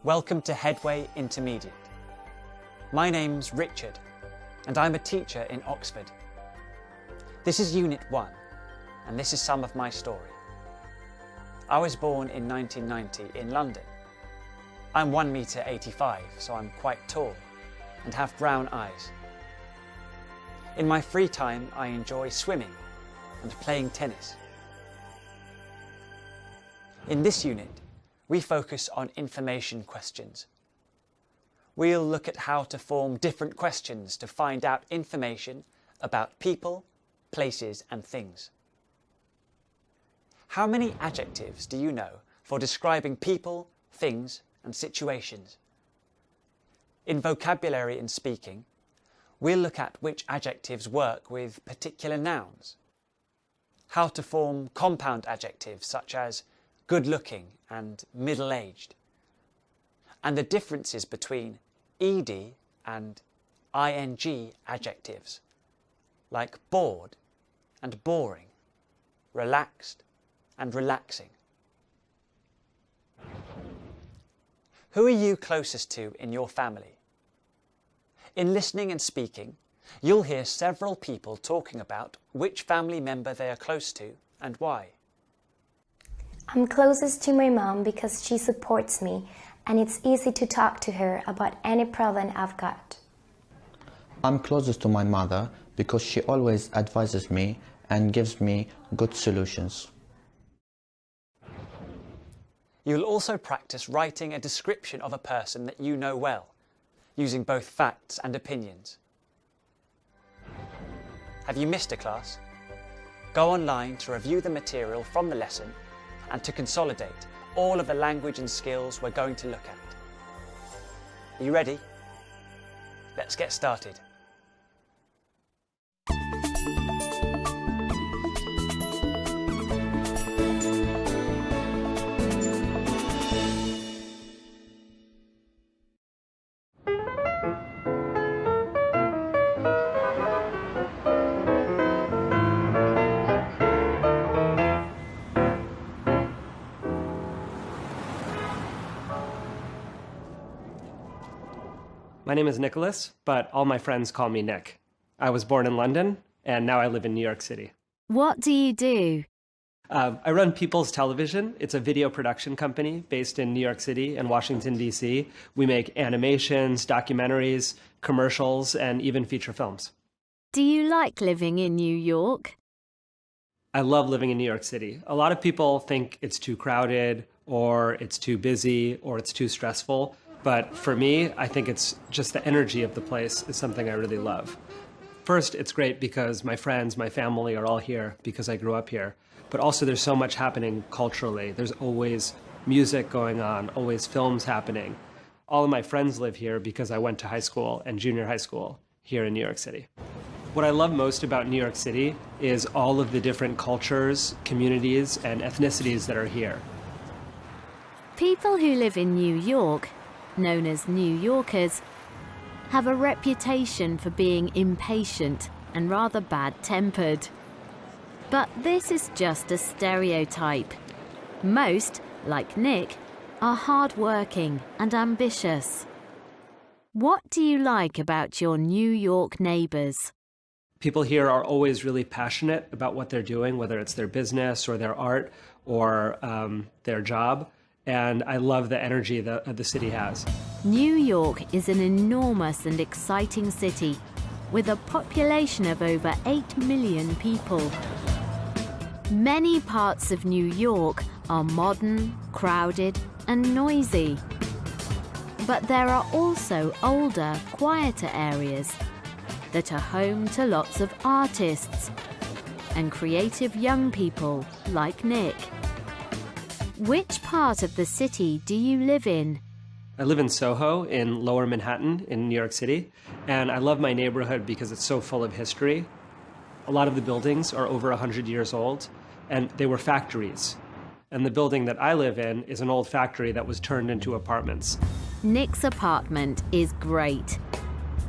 Welcome to Headway Intermediate. My name's Richard and I'm a teacher in Oxford. This is Unit 1 and this is some of my story. I was born in 1990 in London. I'm 1 metre 85, so I'm quite tall and have brown eyes. In my free time I enjoy swimming and playing tennis. In this unit, we focus on information questions. We'll look at how to form different questions to find out information about people, places and things. How many adjectives do you know for describing people, things and situations? In vocabulary and speaking, we'll look at which adjectives work with particular nouns, how to form compound adjectives such as good-looking and middle-aged, and the differences between ed and ing adjectives, like bored and boring, relaxed and relaxing. Who are you closest to in your family? In listening and speaking, you'll hear several people talking about which family member they are close to and why. I'm closest to my mom because she supports me and it's easy to talk to her about any problem I've got. I'm closest to my mother because she always advises me and gives me good solutions. You'll also practice writing a description of a person that you know well, using both facts and opinions. Have you missed a class? Go online to review the material from the lesson and to consolidate all of the language and skills we're going to look at. Are you ready? Let's get started. My name is Nicholas, but all my friends call me Nick. I was born in London, and now I live in New York City. What do you do? I run People's Television. It's a video production company based in New York City and Washington, D.C. We make animations, documentaries, commercials, and even feature films. Do you like living in New York? I love living in New York City. A lot of people think it's too crowded, or it's too busy, or it's too stressful. But for me, I think it's just the energy of the place is something I really love. First, it's great because my friends, my family are all here because I grew up here. But also there's so much happening culturally. There's always music going on, always films happening. All of my friends live here because I went to high school and junior high school here in New York City. What I love most about New York City is all of the different cultures, communities, and ethnicities that are here. People who live in New York, known as New Yorkers, have a reputation for being impatient and rather bad-tempered. But this is just a stereotype. Most, like Nick, are hard-working and ambitious. What do you like about your New York neighbors? People here are always really passionate about what they're doing, whether it's their business or their art or their job. And I love the energy that the city has. New York is an enormous and exciting city with a population of over 8 million people. Many parts of New York are modern, crowded, and noisy. But there are also older, quieter areas that are home to lots of artists and creative young people like Nick. Which part of the city do you live in? I live in Soho in Lower Manhattan in New York City, and I love my neighborhood because it's so full of history. A lot of the buildings are over 100 years old, and they were factories. And the building that I live in is an old factory that was turned into apartments. Nick's apartment is great.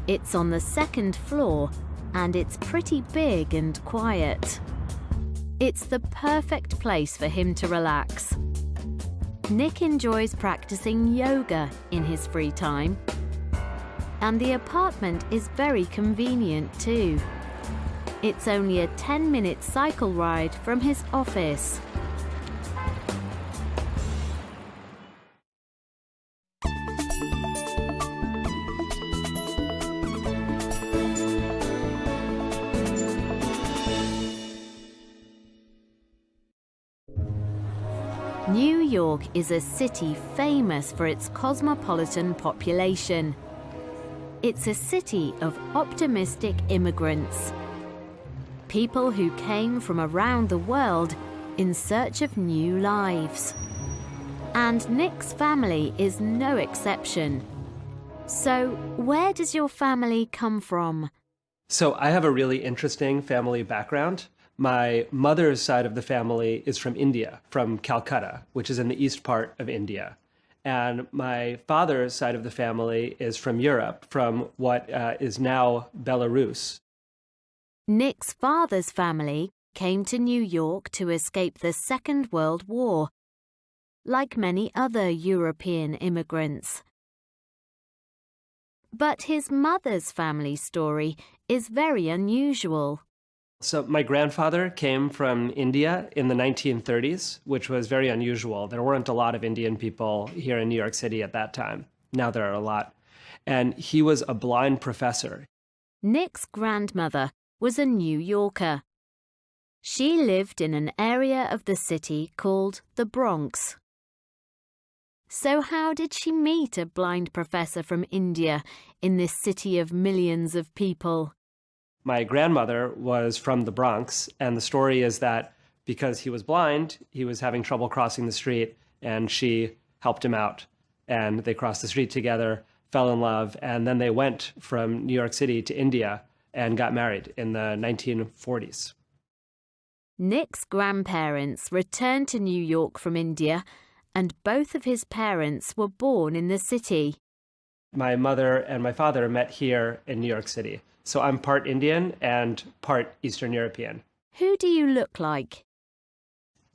It's on the second floor, and it's pretty big and quiet. It's the perfect place for him to relax. Nick enjoys practicing yoga in his free time. And the apartment is very convenient too. It's only a 10-minute cycle ride from his office. New York is a city famous for its cosmopolitan population. It's a city of optimistic immigrants. People who came from around the world in search of new lives. And Nick's family is no exception. So, where does your family come from? So I have a really interesting family background. My mother's side of the family is from India, from Calcutta, which is in the east part of India. And my father's side of the family is from Europe, from what is now Belarus. Nick's father's family came to New York to escape the Second World War, like many other European immigrants. But his mother's family story is very unusual. So my grandfather came from India in the 1930s, which was very unusual. There weren't a lot of Indian people here in New York City at that time. Now there are a lot. And he was a blind professor. Nick's grandmother was a New Yorker. She lived in an area of the city called the Bronx. So how did she meet a blind professor from India in this city of millions of people? My grandmother was from the Bronx, and the story is that because he was blind, he was having trouble crossing the street, and she helped him out. And they crossed the street together, fell in love, and then they went from New York City to India and got married in the 1940s. Nick's grandparents returned to New York from India, and both of his parents were born in the city. My mother and my father met here in New York City. So I'm part Indian and part Eastern European. Who do you look like?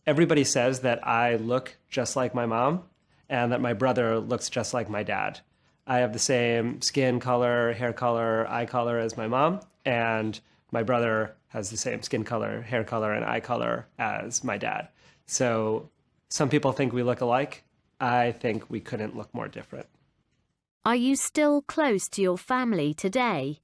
Everybody says that I look just like my mom and that my brother looks just like my dad. I have the same skin color, hair color, eye color as my mom, and my brother has the same skin color, hair color, and eye color as my dad. So some people think we look alike. I think we couldn't look more different. Are you still close to your family today?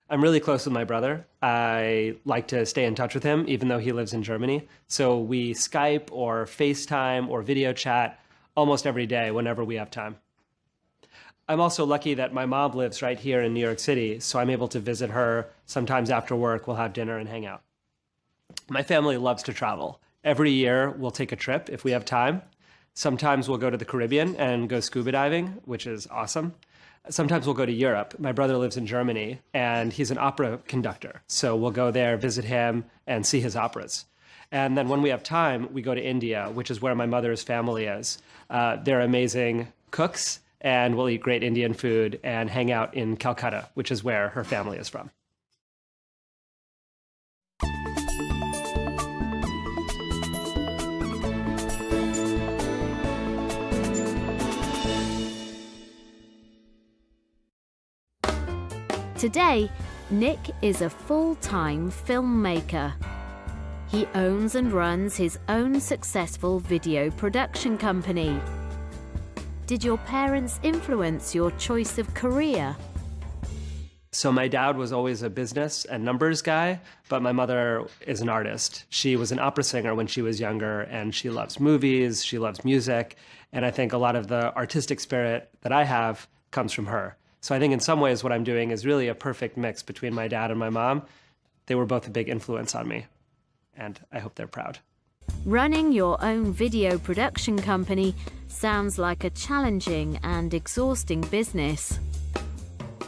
I'm really close with my brother. I like to stay in touch with him, even though he lives in Germany. So we Skype or FaceTime or video chat almost every day whenever we have time. I'm also lucky that my mom lives right here in New York City, so I'm able to visit her. Sometimes after work, we'll have dinner and hang out. My family loves to travel. Every year, we'll take a trip if we have time. Sometimes we'll go to the Caribbean and go scuba diving, which is awesome. Sometimes we'll go to Europe. My brother lives in Germany, and he's an opera conductor. So we'll go there, visit him, and see his operas. And then when we have time, we go to India, which is where my mother's family is. They're amazing cooks, and we'll eat great Indian food and hang out in Calcutta, which is where her family is from. Today, Nick is a full-time filmmaker. He owns and runs his own successful video production company. Did your parents influence your choice of career? So my dad was always a business and numbers guy, but my mother is an artist. She was an opera singer when she was younger, and she loves movies, she loves music, and I think a lot of the artistic spirit that I have comes from her. So I think in some ways what I'm doing is really a perfect mix between my dad and my mom. They were both a big influence on me, and I hope they're proud. Running your own video production company sounds like a challenging and exhausting business.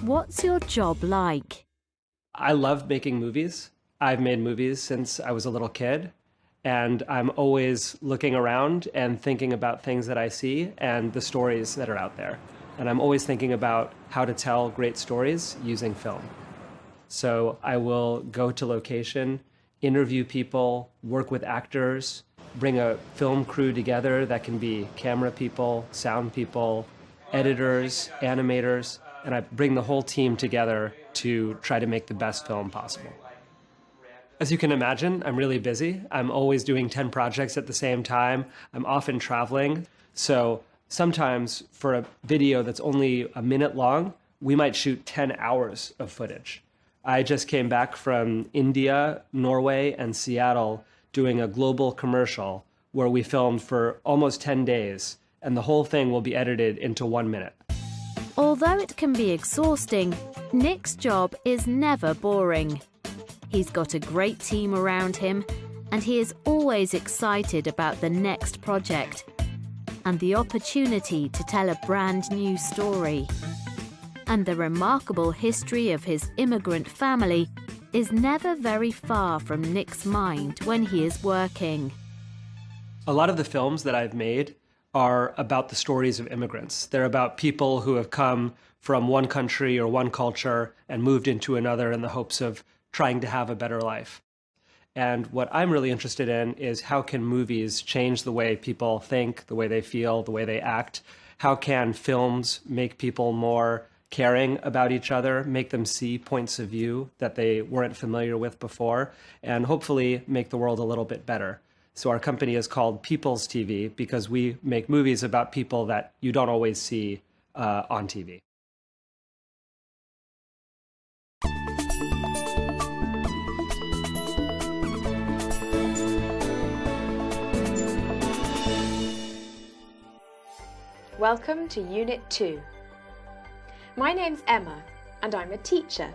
What's your job like? I love making movies. I've made movies since I was a little kid, and I'm always looking around and thinking about things that I see and the stories that are out there. And I'm always thinking about how to tell great stories using film. So I will go to location, interview people, work with actors, bring a film crew together that can be camera people, sound people, editors, animators, and I bring the whole team together to try to make the best film possible. As you can imagine, I'm really busy. I'm always doing 10 projects at the same time. I'm often traveling. So sometimes for a video that's only a minute long, we might shoot 10 hours of footage. I just came back from India, Norway, and Seattle doing a global commercial where we filmed for almost 10 days, and the whole thing will be edited into 1 minute. Although it can be exhausting, Nick's job is never boring. He's got a great team around him, and he is always excited about the next project and the opportunity to tell a brand new story. And the remarkable history of his immigrant family is never very far from Nick's mind when he is working. A lot of the films that I've made are about the stories of immigrants. They're about people who have come from one country or one culture and moved into another in the hopes of trying to have a better life. And what I'm really interested in is how can movies change the way people think, the way they feel, the way they act? How can films make people more caring about each other, make them see points of view that they weren't familiar with before, and hopefully make the world a little bit better? So our company is called People's TV because we make movies about people that you don't always see on TV. Welcome to Unit 2. My name's Emma and I'm a teacher.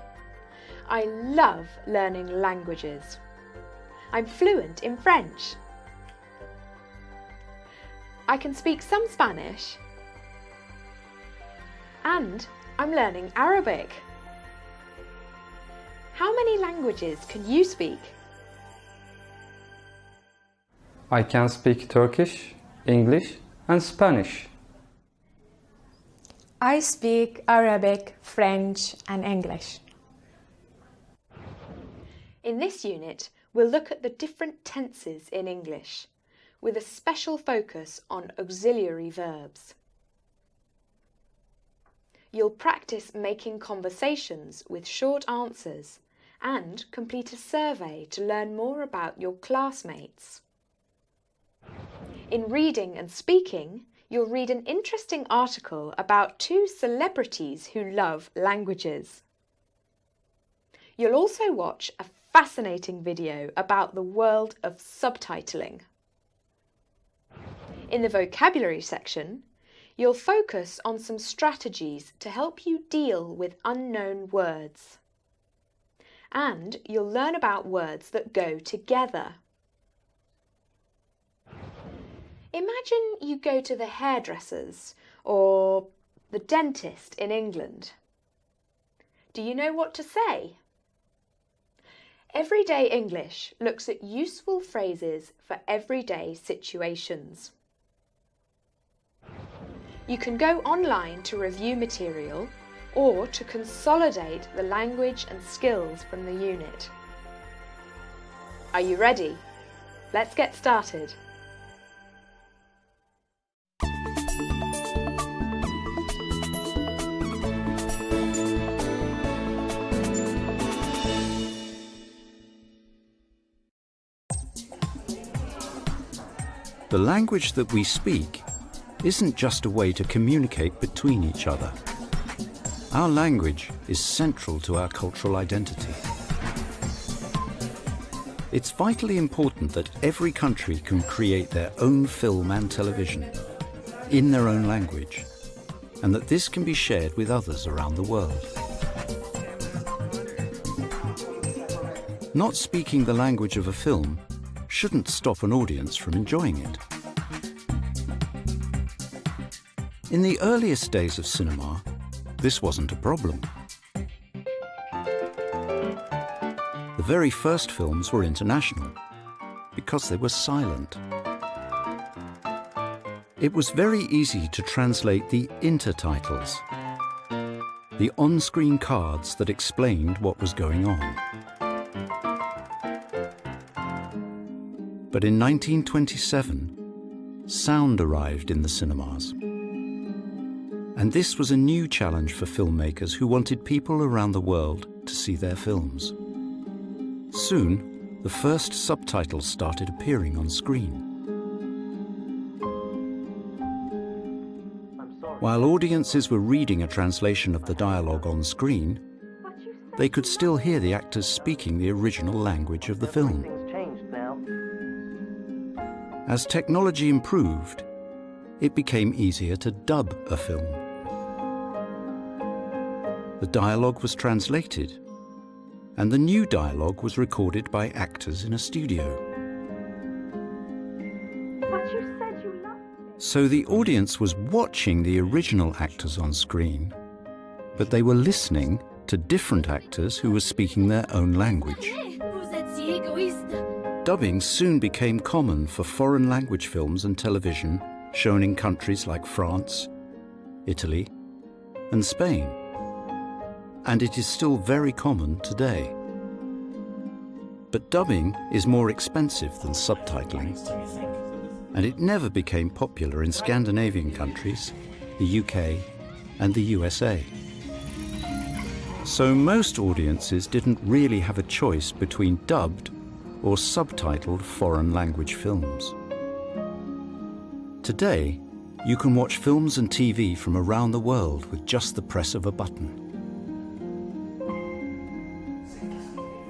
I love learning languages. I'm fluent in French. I can speak some Spanish. And I'm learning Arabic. How many languages can you speak? I can speak Turkish, English, and Spanish. I speak Arabic, French, and English. In this unit, we'll look at the different tenses in English, with a special focus on auxiliary verbs. You'll practice making conversations with short answers and complete a survey to learn more about your classmates. In reading and speaking, you'll read an interesting article about two celebrities who love languages. You'll also watch a fascinating video about the world of subtitling. In the vocabulary section, you'll focus on some strategies to help you deal with unknown words. And you'll learn about words that go together. Imagine you go to the hairdressers or the dentist in England. Do you know what to say? Everyday English looks at useful phrases for everyday situations. You can go online to review material or to consolidate the language and skills from the unit. Are you ready? Let's get started. The language that we speak isn't just a way to communicate between each other. Our language is central to our cultural identity. It's vitally important that every country can create their own film and television in their own language, and that this can be shared with others around the world. Not speaking the language of a film shouldn't stop an audience from enjoying it. In the earliest days of cinema, this wasn't a problem. The very first films were international because they were silent. It was very easy to translate the intertitles, the on-screen cards that explained what was going on. But in 1927, sound arrived in the cinemas. And this was a new challenge for filmmakers who wanted people around the world to see their films. Soon, the first subtitles started appearing on screen. While audiences were reading a translation of the dialogue on screen, they could still hear the actors speaking the original language of the film. As technology improved, it became easier to dub a film. The dialogue was translated, and the new dialogue was recorded by actors in a studio. So the audience was watching the original actors on screen, but they were listening to different actors who were speaking their own language. Dubbing soon became common for foreign language films and television shown in countries like France, Italy, and Spain. And it is still very common today. But dubbing is more expensive than subtitling, and it never became popular in Scandinavian countries, the UK, and the USA. So most audiences didn't really have a choice between dubbed or subtitled foreign language films. Today, you can watch films and TV from around the world with just the press of a button.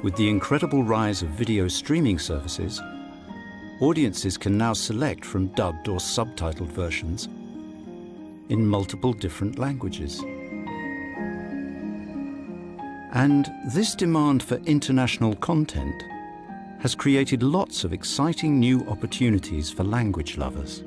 With the incredible rise of video streaming services, audiences can now select from dubbed or subtitled versions in multiple different languages. And this demand for international content has created lots of exciting new opportunities for language lovers.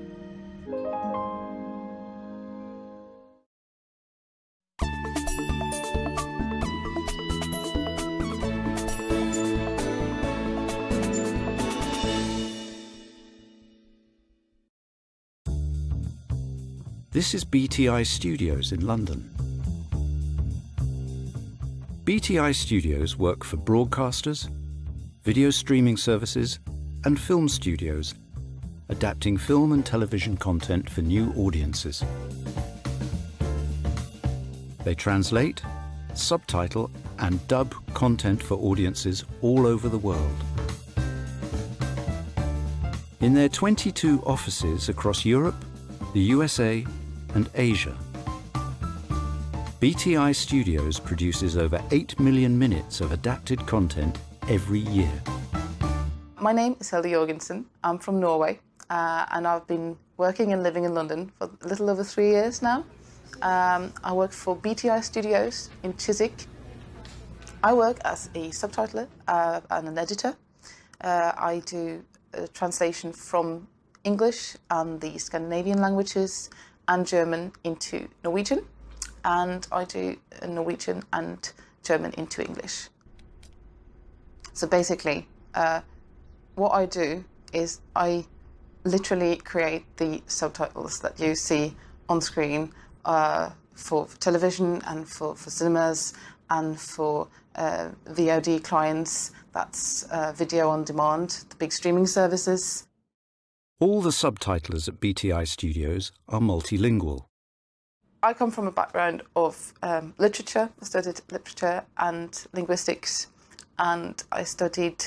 This is BTI Studios in London. BTI Studios work for broadcasters, video streaming services, and film studios, adapting film and television content for new audiences. They translate, subtitle, and dub content for audiences all over the world. In their 22 offices across Europe, the USA, and Asia, BTI Studios produces over 8 million minutes of adapted content every year. My name is Hilde Jorgensen. I'm from Norway, and I've been working and living in London for a little over 3 years now. I work for BTI Studios in Chiswick. I work as a subtitler and an editor. I do translation from English and the Scandinavian languages and German into Norwegian, and I do Norwegian and German into English. So basically, what I do is I literally create the subtitles that you see on screen for television and for cinemas and for VOD clients, that's video on demand, the big streaming services. All the subtitlers at BTI Studios are multilingual. I come from a background of literature. I studied literature and linguistics, and I studied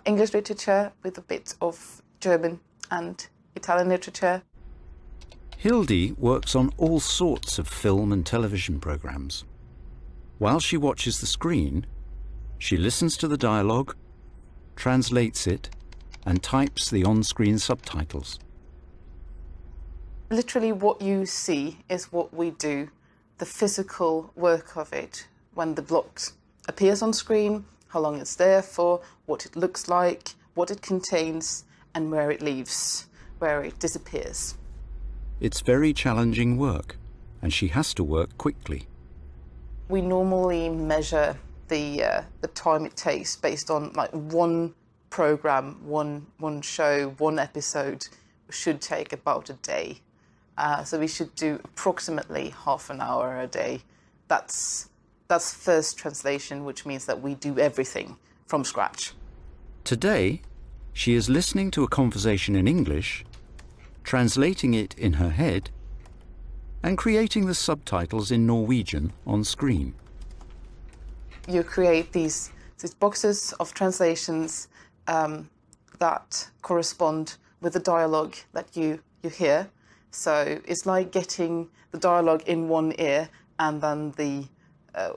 English literature with a bit of German and Italian literature. Hilde works on all sorts of film and television programs. While she watches the screen, she listens to the dialogue, translates it, and types the on-screen subtitles. Literally what you see is what we do, the physical work of it, when the block appears on screen, how long it's there for, what it looks like, what it contains, and where it leaves, where it disappears. It's very challenging work, and she has to work quickly. We normally measure the time it takes based on like one program, one show, one episode should take about a day. So we should do approximately half an hour a day. That's first translation, which means that we do everything from scratch. Today, She is listening to a conversation in English, translating it in her head, and creating the subtitles in Norwegian on screen. You create these boxes of translations that correspond with the dialogue that you hear. So it's like getting the dialogue in one ear and then the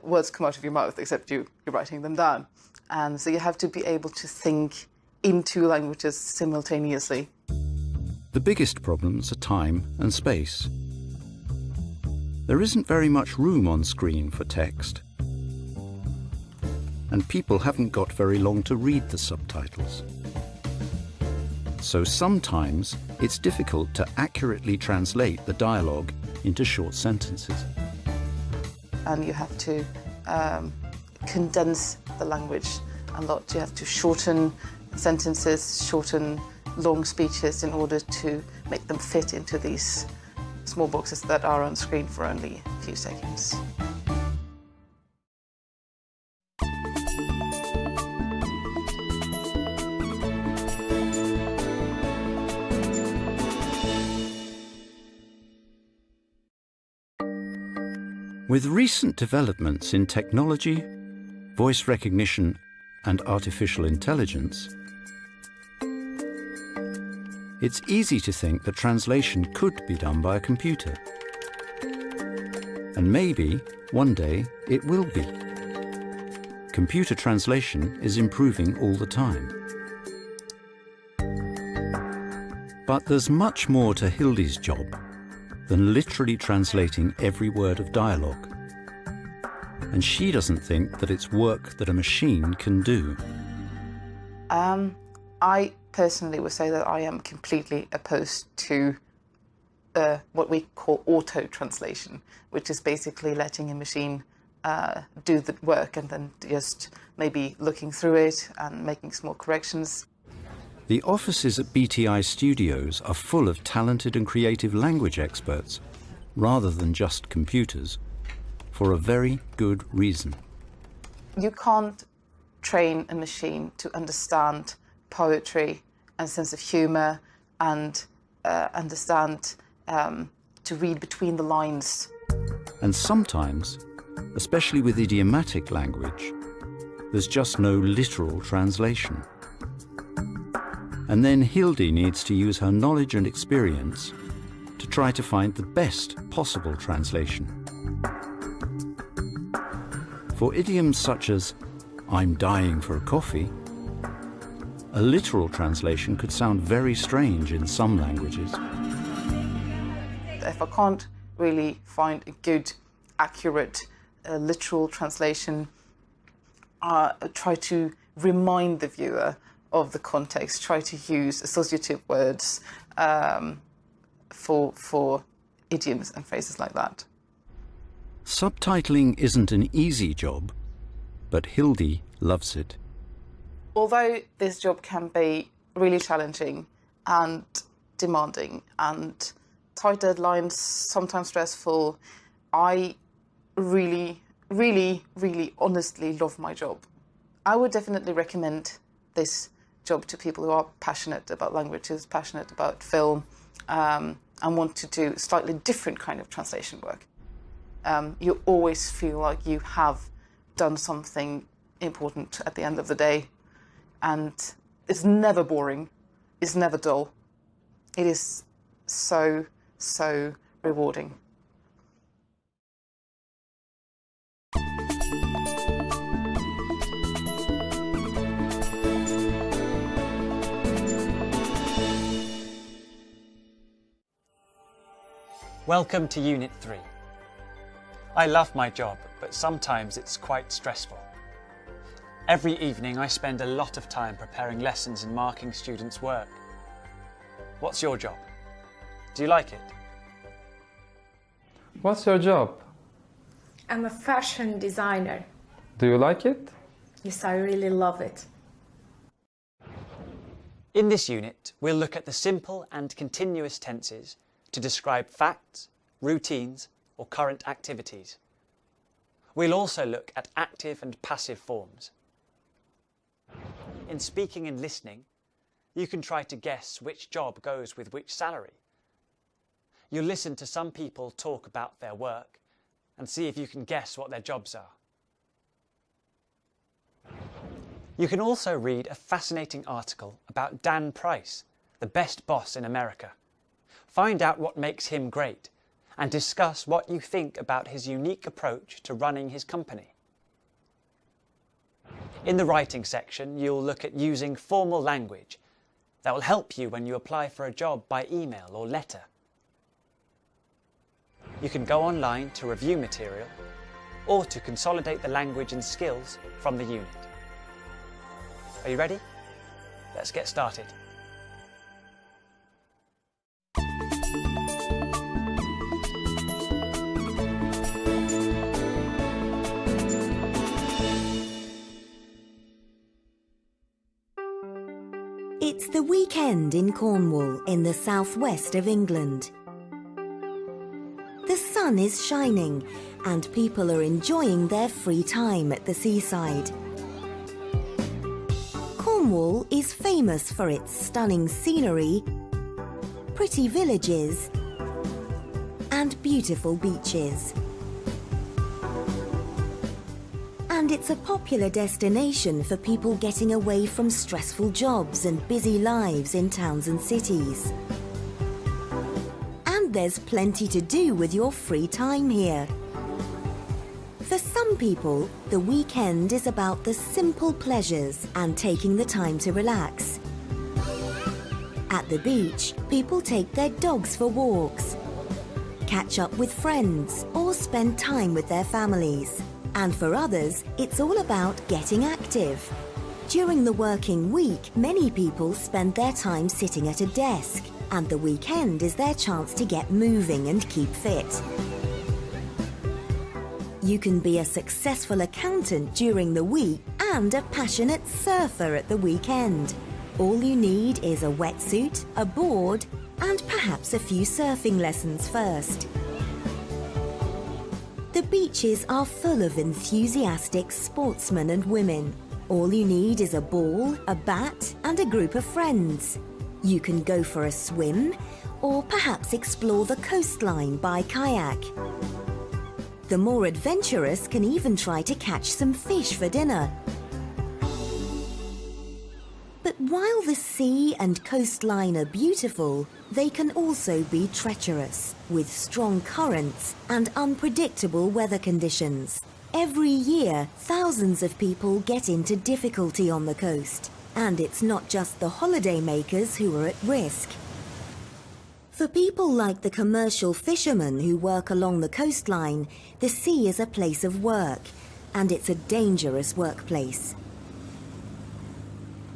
words come out of your mouth, except you're writing them down. And so you have to be able to think in two languages simultaneously. The biggest problems are time and space. There isn't very much room on screen for text, and people haven't got very long to read the subtitles. So sometimes it's difficult to accurately translate the dialogue into short sentences. And you have to condense the language a lot. You have to shorten sentences, shorten long speeches in order to make them fit into these small boxes that are on screen for only a few seconds. With recent developments in technology, voice recognition, and artificial intelligence, it's easy to think that translation could be done by a computer. And maybe, one day, it will be. Computer translation is improving all the time. But there's much more to Hildy's job than literally translating every word of dialogue. And she doesn't think that it's work that a machine can do. I personally would say that I am completely opposed to what we call auto-translation, which is basically letting a machine do the work and then just maybe looking through it and making small corrections. The offices at BTI Studios are full of talented and creative language experts, rather than just computers, for a very good reason. You can't train a machine to understand poetry and sense of humour and understand to read between the lines. And sometimes, especially with idiomatic language, there's just no literal translation. And then Hildy needs to use her knowledge and experience to try to find the best possible translation. For idioms such as, "I'm dying for a coffee," a literal translation could sound very strange in some languages. If I can't really find a good, accurate, literal translation, try to remind the viewer of the context, try to use associative words for idioms and phrases like that. Subtitling isn't an easy job, but Hildy loves it. Although this job can be really challenging and demanding and tight deadlines, sometimes stressful, I really, really, really honestly love my job. I would definitely recommend this job to people who are passionate about languages, passionate about film, and want to do slightly different kind of translation work. You always feel like you have done something important at the end of the day, and it's never boring, it's never dull. It is so, so rewarding. Welcome to Unit 3. I love my job, but sometimes it's quite stressful. Every evening I spend a lot of time preparing lessons and marking students' work. What's your job? Do you like it? What's your job? I'm a fashion designer. Do you like it? Yes, I really love it. In this unit, we'll look at the simple and continuous tenses to describe facts, routines, or current activities. We'll also look at active and passive forms. In speaking and listening, you can try to guess which job goes with which salary. You'll listen to some people talk about their work and see if you can guess what their jobs are. You can also read a fascinating article about Dan Price, the best boss in America. Find out what makes him great and discuss what you think about his unique approach to running his company. In the writing section, you'll look at using formal language that will help you when you apply for a job by email or letter. You can go online to review material or to consolidate the language and skills from the unit. Are you ready? Let's get started. It's the weekend in Cornwall in the southwest of England. The sun is shining and people are enjoying their free time at the seaside. Cornwall is famous for its stunning scenery, pretty villages, and beautiful beaches. And it's a popular destination for people getting away from stressful jobs and busy lives in towns and cities. And there's plenty to do with your free time here. For some people, the weekend is about the simple pleasures and taking the time to relax. At the beach, people take their dogs for walks, catch up with friends, or spend time with their families. And for others, it's all about getting active. During the working week, many people spend their time sitting at a desk, and the weekend is their chance to get moving and keep fit. You can be a successful accountant during the week and a passionate surfer at the weekend. All you need is a wetsuit, a board, and perhaps a few surfing lessons first. The beaches are full of enthusiastic sportsmen and women. All you need is a ball, a bat, and a group of friends. You can go for a swim, or perhaps explore the coastline by kayak. The more adventurous can even try to catch some fish for dinner. But while the sea and coastline are beautiful, they can also be treacherous, with strong currents and unpredictable weather conditions. Every year, thousands of people get into difficulty on the coast, and it's not just the holidaymakers who are at risk. For people like the commercial fishermen who work along the coastline, the sea is a place of work, and it's a dangerous workplace.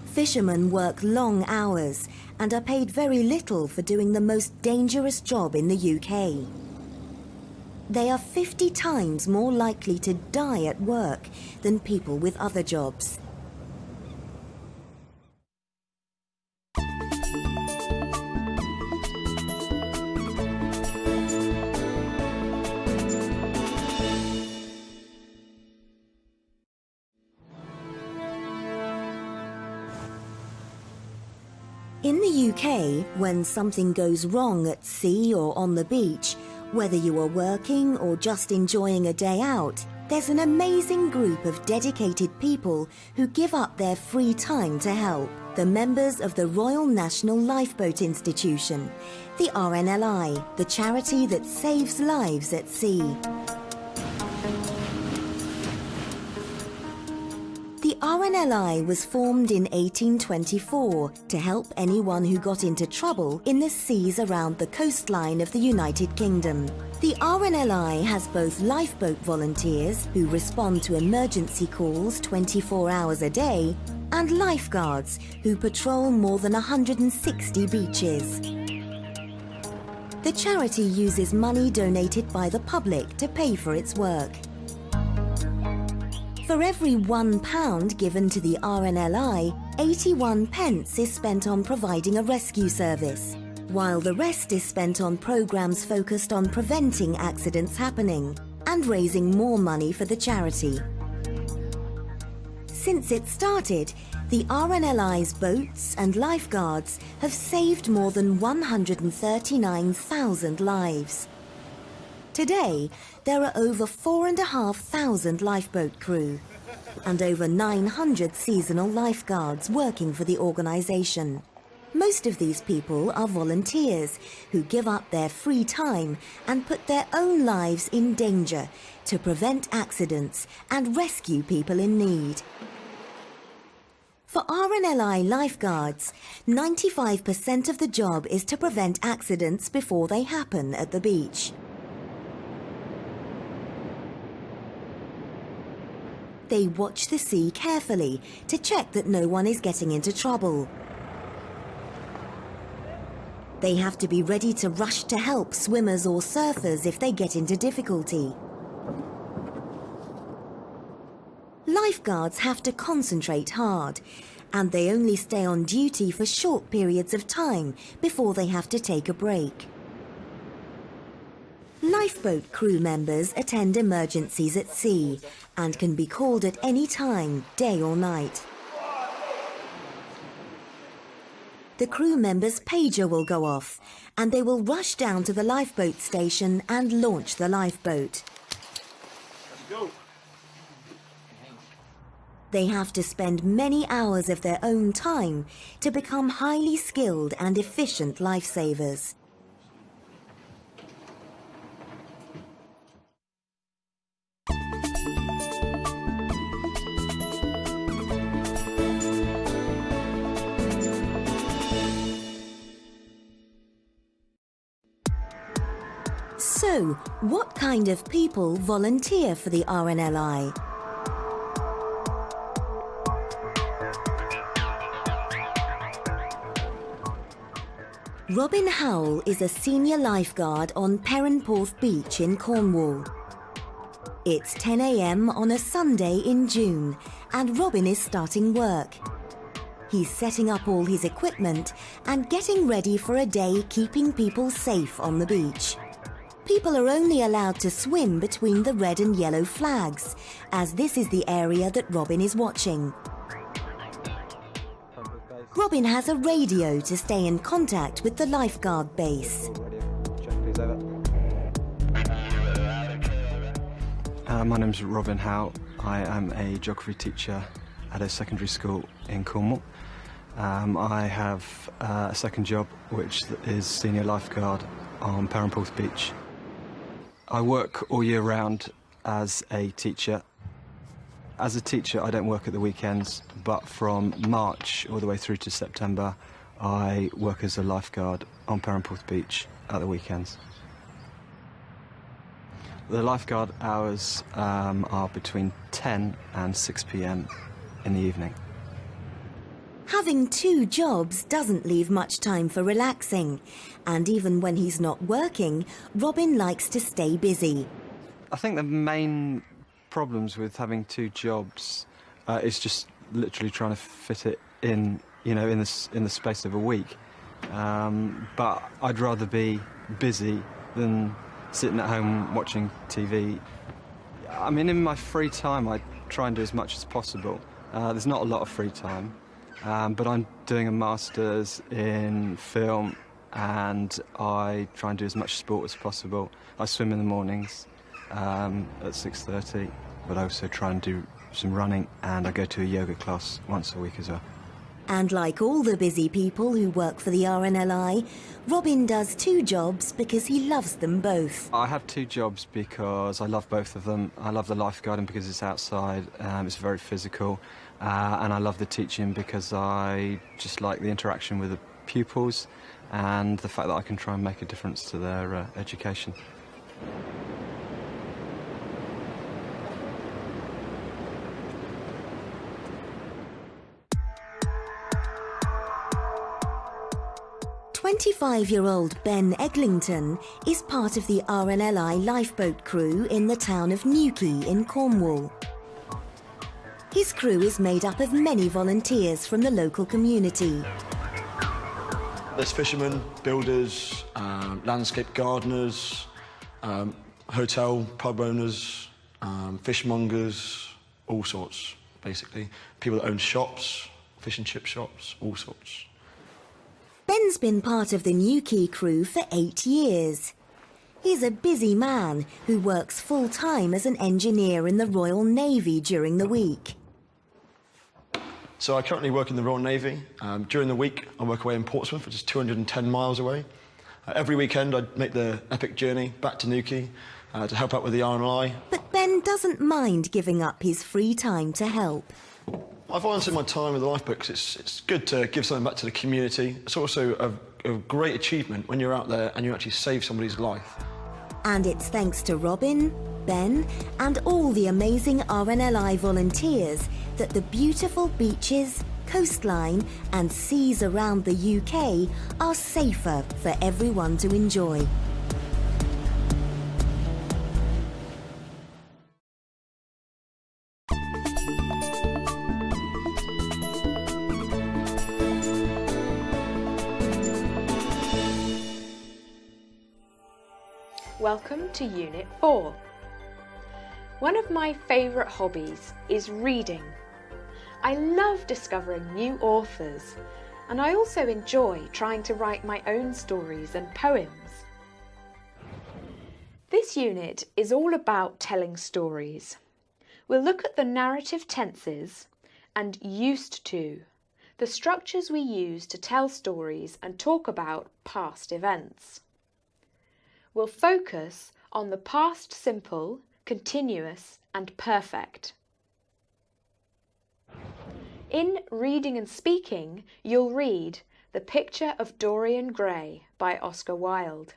Fishermen work long hours and are paid very little for doing the most dangerous job in the UK. They are 50 times more likely to die at work than people with other jobs. In the UK, when something goes wrong at sea or on the beach, whether you are working or just enjoying a day out, there's an amazing group of dedicated people who give up their free time to help. The members of the Royal National Lifeboat Institution, the RNLI, the charity that saves lives at sea. The RNLI was formed in 1824 to help anyone who got into trouble in the seas around the coastline of the United Kingdom. The RNLI has both lifeboat volunteers who respond to emergency calls 24 hours a day and lifeguards who patrol more than 160 beaches. The charity uses money donated by the public to pay for its work. For every £1 given to the RNLI, 81 pence is spent on providing a rescue service, while the rest is spent on programmes focused on preventing accidents happening and raising more money for the charity. Since it started, The RNLI's boats and lifeguards have saved more than 139,000 lives. Today, there are over 4,500 lifeboat crew and over 900 seasonal lifeguards working for the organisation. Most of these people are volunteers who give up their free time and put their own lives in danger to prevent accidents and rescue people in need. For RNLI lifeguards, 95% of the job is to prevent accidents before they happen at the beach. They watch the sea carefully to check that no one is getting into trouble. They have to be ready to rush to help swimmers or surfers if they get into difficulty. Lifeguards have to concentrate hard, and they only stay on duty for short periods of time before they have to take a break. Lifeboat crew members attend emergencies at sea and can be called at any time, day or night. The crew member's pager will go off, and they will rush down to the lifeboat station and launch the lifeboat. Let's go. They have to spend many hours of their own time to become highly skilled and efficient lifesavers. So, what kind of people volunteer for the RNLI? Robin Howell is a senior lifeguard on Perranporth Beach in Cornwall. It's 10 a.m. on a Sunday in June, and Robin is starting work. He's setting up all his equipment and getting ready for a day keeping people safe on the beach. People are only allowed to swim between the red and yellow flags, as this is the area that Robin is watching. Robin has a radio to stay in contact with the lifeguard base. My name's Robin Howe. I am a geography teacher at a secondary school in Cornwall. I have a second job, which is senior lifeguard on Perranporth Beach. I work all year round as a teacher. As a teacher, I don't work at the weekends, but from March all the way through to September, I work as a lifeguard on Perranporth Beach at the weekends. The lifeguard hours are between 10 and 6 p.m. in the evening. Having two jobs doesn't leave much time for relaxing, and even when he's not working, Robin likes to stay busy. I think the main problems with having two jobs is just literally trying to fit it in, in the space of a week. But I'd rather be busy than sitting at home watching TV. I mean, in my free time, I try and do as much as possible. There's not a lot of free time. But I'm doing a master's in film, and I try and do as much sport as possible. I swim in the mornings at 6:30, but I also try and do some running, and I go to a yoga class once a week as well. And like all the busy people who work for the RNLI, Robin does two jobs because he loves them both. I have two jobs because I love both of them. I love the lifeguarding because it's outside, it's very physical, and I love the teaching because I just like the interaction with the pupils and the fact that I can try and make a difference to their education. "25-year-old Ben Eglinton is part of the RNLI lifeboat crew in the town of Newquay in Cornwall. His crew is made up of many volunteers from the local community. There's fishermen, builders, landscape gardeners, hotel, pub owners, fishmongers, all sorts, basically. People that own shops, fish and chip shops, all sorts. Ben's been part of the Newquay crew for 8 years. He's a busy man who works full-time as an engineer in the Royal Navy during the week. So I currently work in the Royal Navy. During the week, I work away in Portsmouth, which is 210 miles away. Every weekend, I make the epic journey back to Newquay to help out with the RNLI. But Ben doesn't mind giving up his free time to help. I volunteer my time with the lifeboats. It's good to give something back to the community. It's also a great achievement when you're out there and you actually save somebody's life. And it's thanks to Robin, Ben, and all the amazing RNLI volunteers that the beautiful beaches, coastline, and seas around the UK are safer for everyone to enjoy. Welcome to Unit 4. One of my favourite hobbies is reading. I love discovering new authors, and I also enjoy trying to write my own stories and poems. This unit is all about telling stories. We'll look at the narrative tenses and used to, the structures we use to tell stories and talk about past events. We'll focus on the past simple, continuous, and perfect. In Reading and Speaking, you'll read The Picture of Dorian Gray by Oscar Wilde.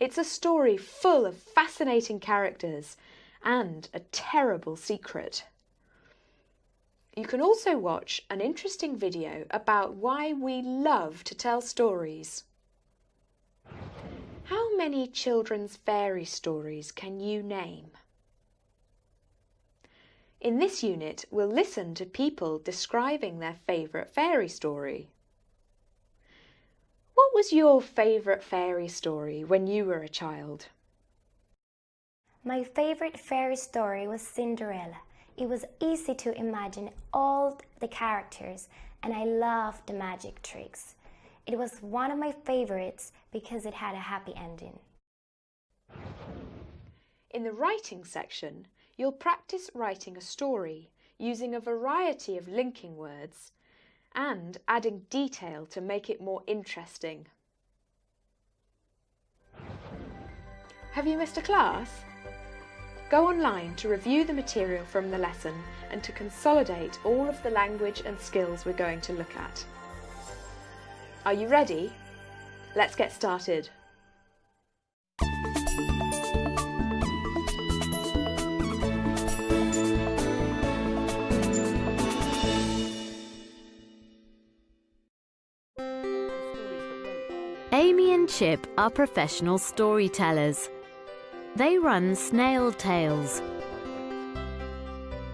It's a story full of fascinating characters and a terrible secret. You can also watch an interesting video about why we love to tell stories. How many children's fairy stories can you name? In this unit, we'll listen to people describing their favourite fairy story. What was your favourite fairy story when you were a child? My favourite fairy story was Cinderella. It was easy to imagine all the characters, and I loved the magic tricks. It was one of my favourites because it had a happy ending. In the writing section, you'll practice writing a story using a variety of linking words and adding detail to make it more interesting. Have you missed a class? Go online to review the material from the lesson and to consolidate all of the language and skills we're going to look at. Are you ready? Let's get started. Amy and Chip are professional storytellers. They run Snail Tales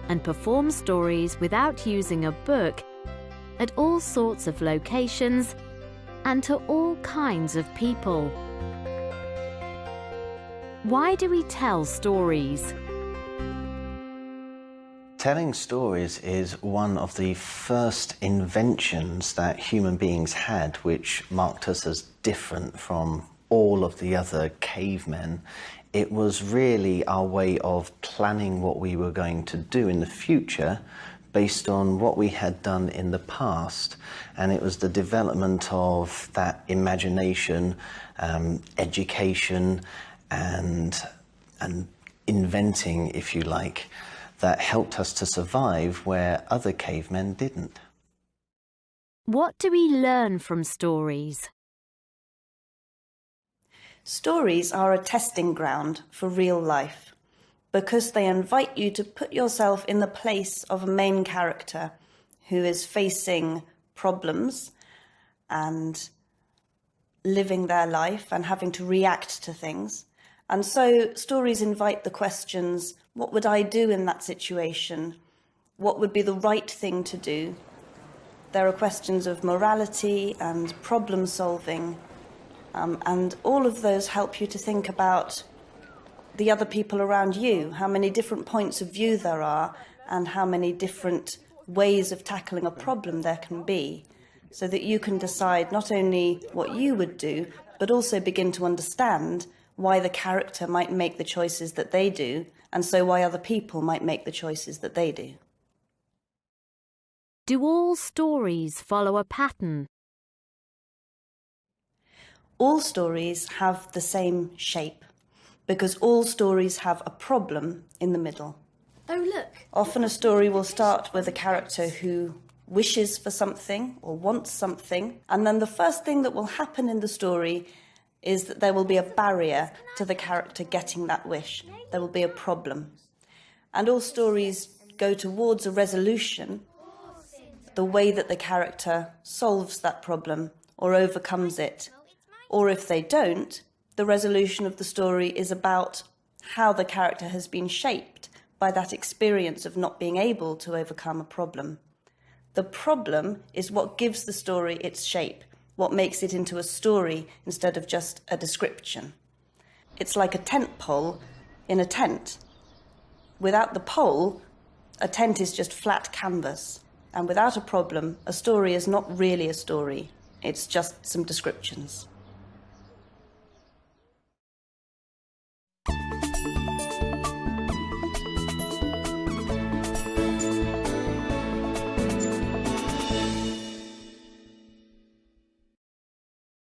and perform stories without using a book at all sorts of locations and to all kinds of people. Why do we tell stories? Telling stories is one of the first inventions that human beings had, which marked us as different from all of the other cavemen. It was really our way of planning what we were going to do in the future based on what we had done in the past, and it was the development of that imagination, education, and inventing, if you like, that helped us to survive where other cavemen didn't. What do we learn from stories? Stories are a testing ground for real life, because they invite you to put yourself in the place of a main character who is facing problems and living their life and having to react to things. And so stories invite the questions, what would I do in that situation? What would be the right thing to do? There are questions of morality and problem solving, and all of those help you to think about the other people around you, how many different points of view there are, and how many different ways of tackling a problem there can be, so that you can decide not only what you would do, but also begin to understand why the character might make the choices that they do, and so why other people might make the choices that they do. Do all stories follow a pattern? All stories have the same shape, because all stories have a problem in the middle. Oh, look. Often a story will start with a character who wishes for something or wants something, and then the first thing that will happen in the story is that there will be a barrier to the character getting that wish. There will be a problem. And all stories go towards a resolution, the way that the character solves that problem or overcomes it. Or if they don't, the resolution of the story is about how the character has been shaped by that experience of not being able to overcome a problem. The problem is what gives the story its shape, what makes it into a story instead of just a description. It's like a tent pole in a tent. Without the pole, a tent is just flat canvas. And without a problem, a story is not really a story. It's just some descriptions.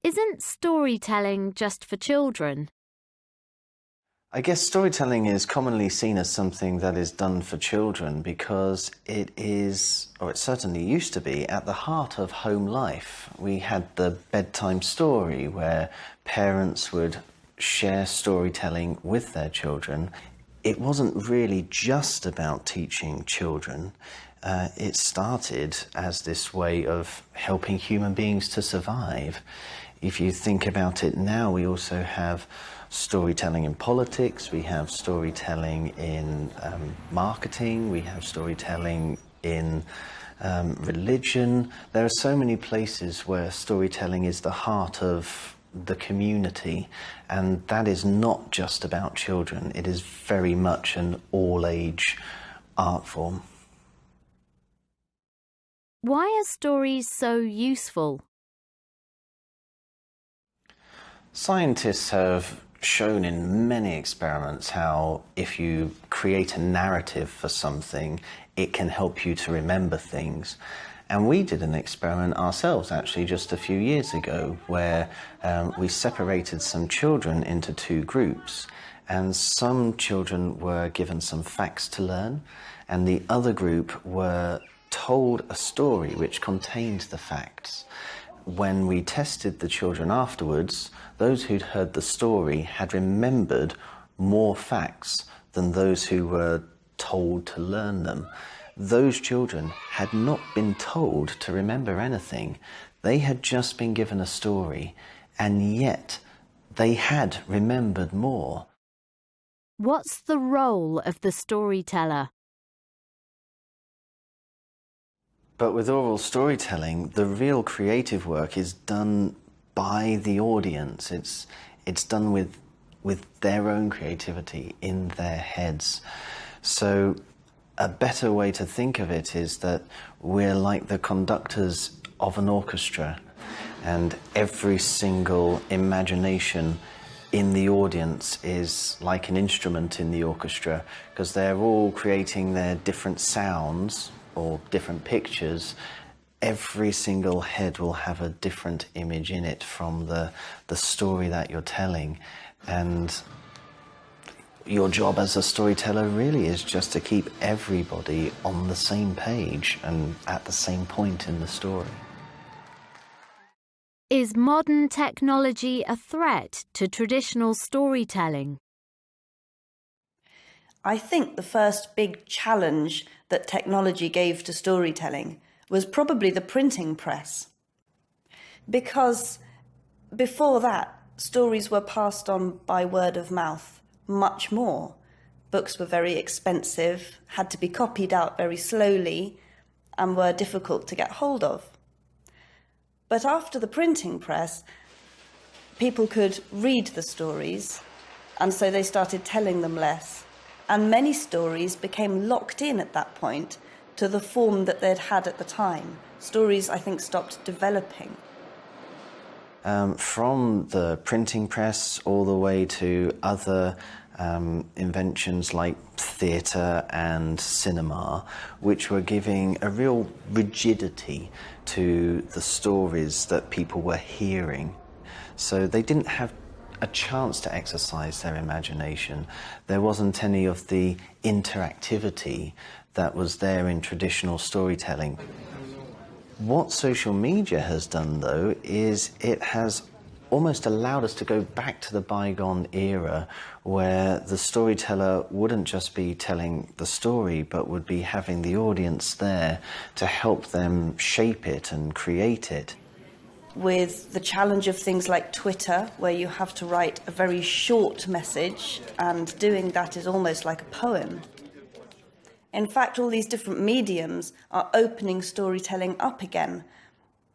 Isn't storytelling just for children? I guess storytelling is commonly seen as something that is done for children because it is, or it certainly used to be, at the heart of home life. We had the bedtime story where parents would share storytelling with their children. It wasn't really just about teaching children. It started as this way of helping human beings to survive. If you think about it now, we also have storytelling in politics, we have storytelling in marketing, we have storytelling in religion. There are so many places where storytelling is the heart of the community, and that is not just about children. It is very much an all-age art form. Why are stories so useful? Scientists have shown in many experiments how if you create a narrative for something, it can help you to remember things. And we did an experiment ourselves actually just a few years ago where we separated some children into two groups, and some children were given some facts to learn and the other group were told a story which contained the facts. When we tested the children afterwards, those who'd heard the story had remembered more facts than those who were told to learn them. Those children had not been told to remember anything. They had just been given a story, and yet they had remembered more. What's the role of the storyteller? But with oral storytelling, the real creative work is done by the audience. It's done with their own creativity in their heads. So a better way to think of it is that we're like the conductors of an orchestra, and every single imagination in the audience is like an instrument in the orchestra, because they're all creating their different sounds or different pictures. Every single head will have a different image in it from the story that you're telling. And your job as a storyteller really is just to keep everybody on the same page and at the same point in the story. Is modern technology a threat to traditional storytelling? I think the first big challenge that technology gave to storytelling was probably the printing press. Because before that, stories were passed on by word of mouth much more. Books were very expensive, had to be copied out very slowly, and were difficult to get hold of. But after the printing press, people could read the stories, and so they started telling them less. And many stories became locked in at that point to the form that they'd had at the time. Stories, I think, stopped developing. From the printing press all the way to other inventions like theatre and cinema, which were giving a real rigidity to the stories that people were hearing. So they didn't have a chance to exercise their imagination. There wasn't any of the interactivity that was there in traditional storytelling. What social media has done, though, is it has almost allowed us to go back to the bygone era where the storyteller wouldn't just be telling the story, but would be having the audience there to help them shape it and create it. With the challenge of things like Twitter, where you have to write a very short message, and doing that is almost like a poem. In fact, all these different mediums are opening storytelling up again,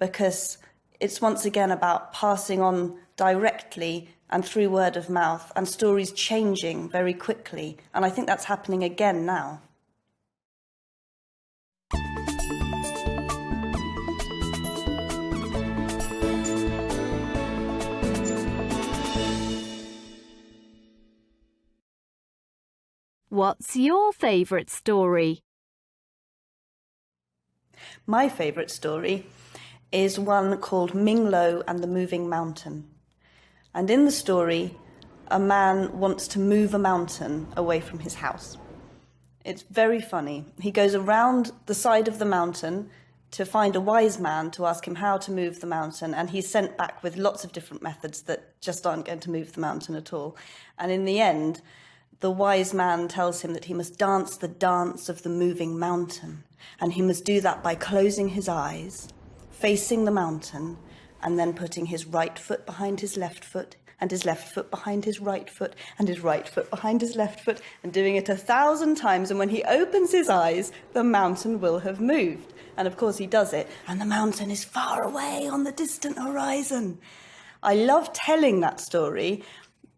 because it's once again about passing on directly and through word of mouth, and stories changing very quickly. And I think that's happening again now. What's your favourite story? My favourite story is one called Ming Lo and the Moving Mountain. And in the story, a man wants to move a mountain away from his house. It's very funny. He goes around the side of the mountain to find a wise man to ask him how to move the mountain, and he's sent back with lots of different methods that just aren't going to move the mountain at all. And in the end, the wise man tells him that he must dance the dance of the moving mountain, and he must do that by closing his eyes, facing the mountain, and then putting his right foot behind his left foot, and his left foot behind his right foot, and his right foot behind his left foot, and doing it 1,000 times, and when he opens his eyes, the mountain will have moved. And of course he does it, and the mountain is far away on the distant horizon. I love telling that story,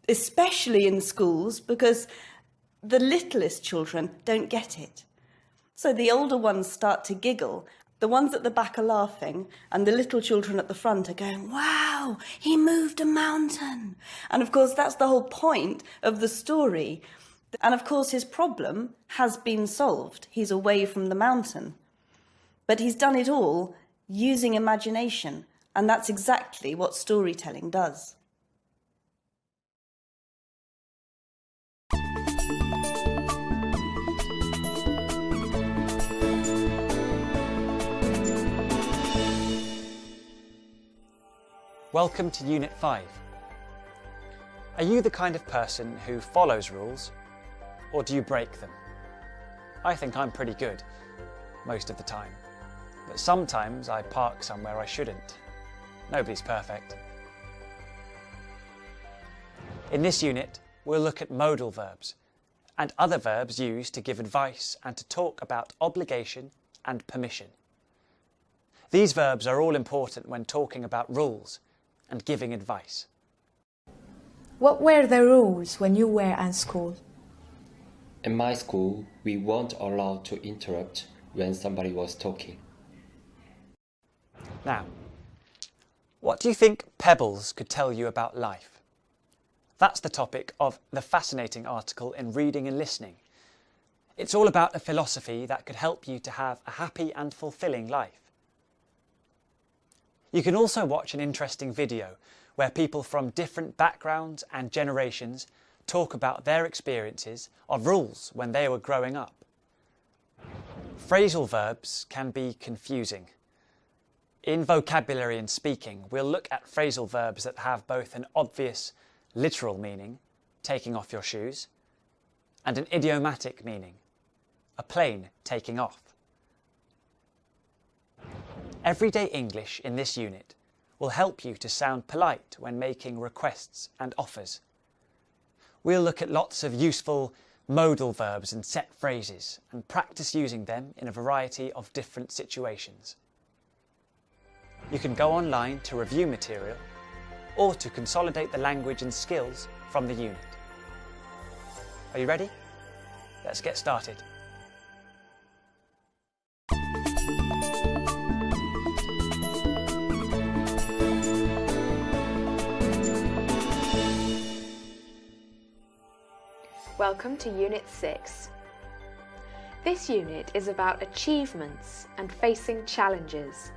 especially in schools, because the littlest children don't get it. So the older ones start to giggle, the ones at the back are laughing, and the little children at the front are going, wow, he moved a mountain. And of course, that's the whole point of the story. And of course, his problem has been solved. He's away from the mountain. But he's done it all using imagination, and that's exactly what storytelling does. Welcome to Unit 5. Are you the kind of person who follows rules, or do you break them? I think I'm pretty good, most of the time. But sometimes I park somewhere I shouldn't. Nobody's perfect. In this unit, we'll look at modal verbs and other verbs used to give advice and to talk about obligation and permission. These verbs are all important when talking about rules and giving advice. What were the rules when you were at school? In my school, we weren't allowed to interrupt when somebody was talking. Now, what do you think pebbles could tell you about life? That's the topic of the fascinating article in Reading and Listening. It's all about a philosophy that could help you to have a happy and fulfilling life. You can also watch an interesting video where people from different backgrounds and generations talk about their experiences of rules when they were growing up. Phrasal verbs can be confusing. In vocabulary and speaking, we'll look at phrasal verbs that have both an obvious literal meaning, taking off your shoes, and an idiomatic meaning, a plane taking off. Everyday English in this unit will help you to sound polite when making requests and offers. We'll look at lots of useful modal verbs and set phrases and practice using them in a variety of different situations. You can go online to review material or to consolidate the language and skills from the unit. Are you ready? Let's get started. Welcome to Unit 6. This unit is about achievements and facing challenges.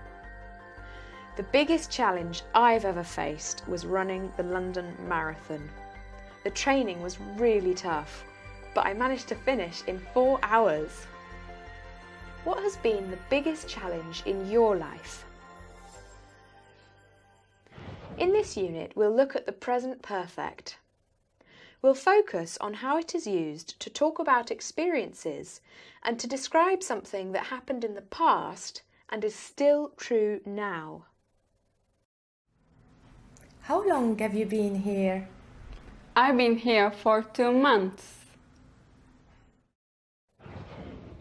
The biggest challenge I've ever faced was running the London Marathon. The training was really tough, but I managed to finish in 4 hours. What has been the biggest challenge in your life? In this unit, we'll look at the present perfect. We'll focus on how it is used to talk about experiences and to describe something that happened in the past and is still true now. How long have you been here? I've been here for 2 months.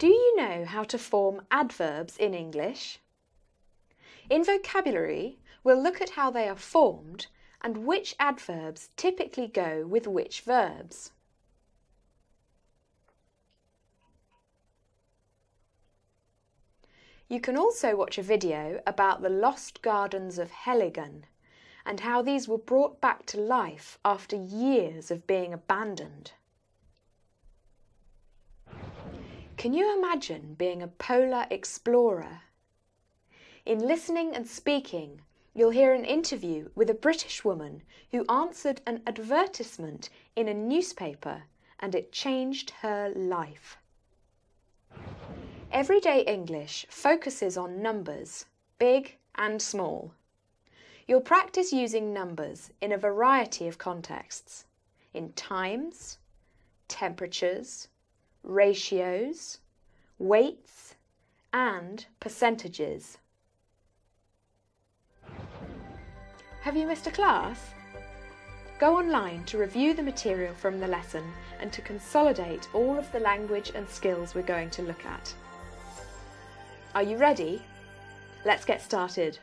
Do you know how to form adverbs in English? In vocabulary, we'll look at how they are formed and which adverbs typically go with which verbs. You can also watch a video about the lost gardens of Heiligen and how these were brought back to life after years of being abandoned. Can you imagine being a polar explorer? In Listening and Speaking, you'll hear an interview with a British woman who answered an advertisement in a newspaper and it changed her life. Everyday English focuses on numbers, big and small. You'll practice using numbers in a variety of contexts, in times, temperatures, ratios, weights, and percentages. Have you missed a class? Go online to review the material from the lesson and to consolidate all of the language and skills we're going to look at. Are you ready? Let's get started.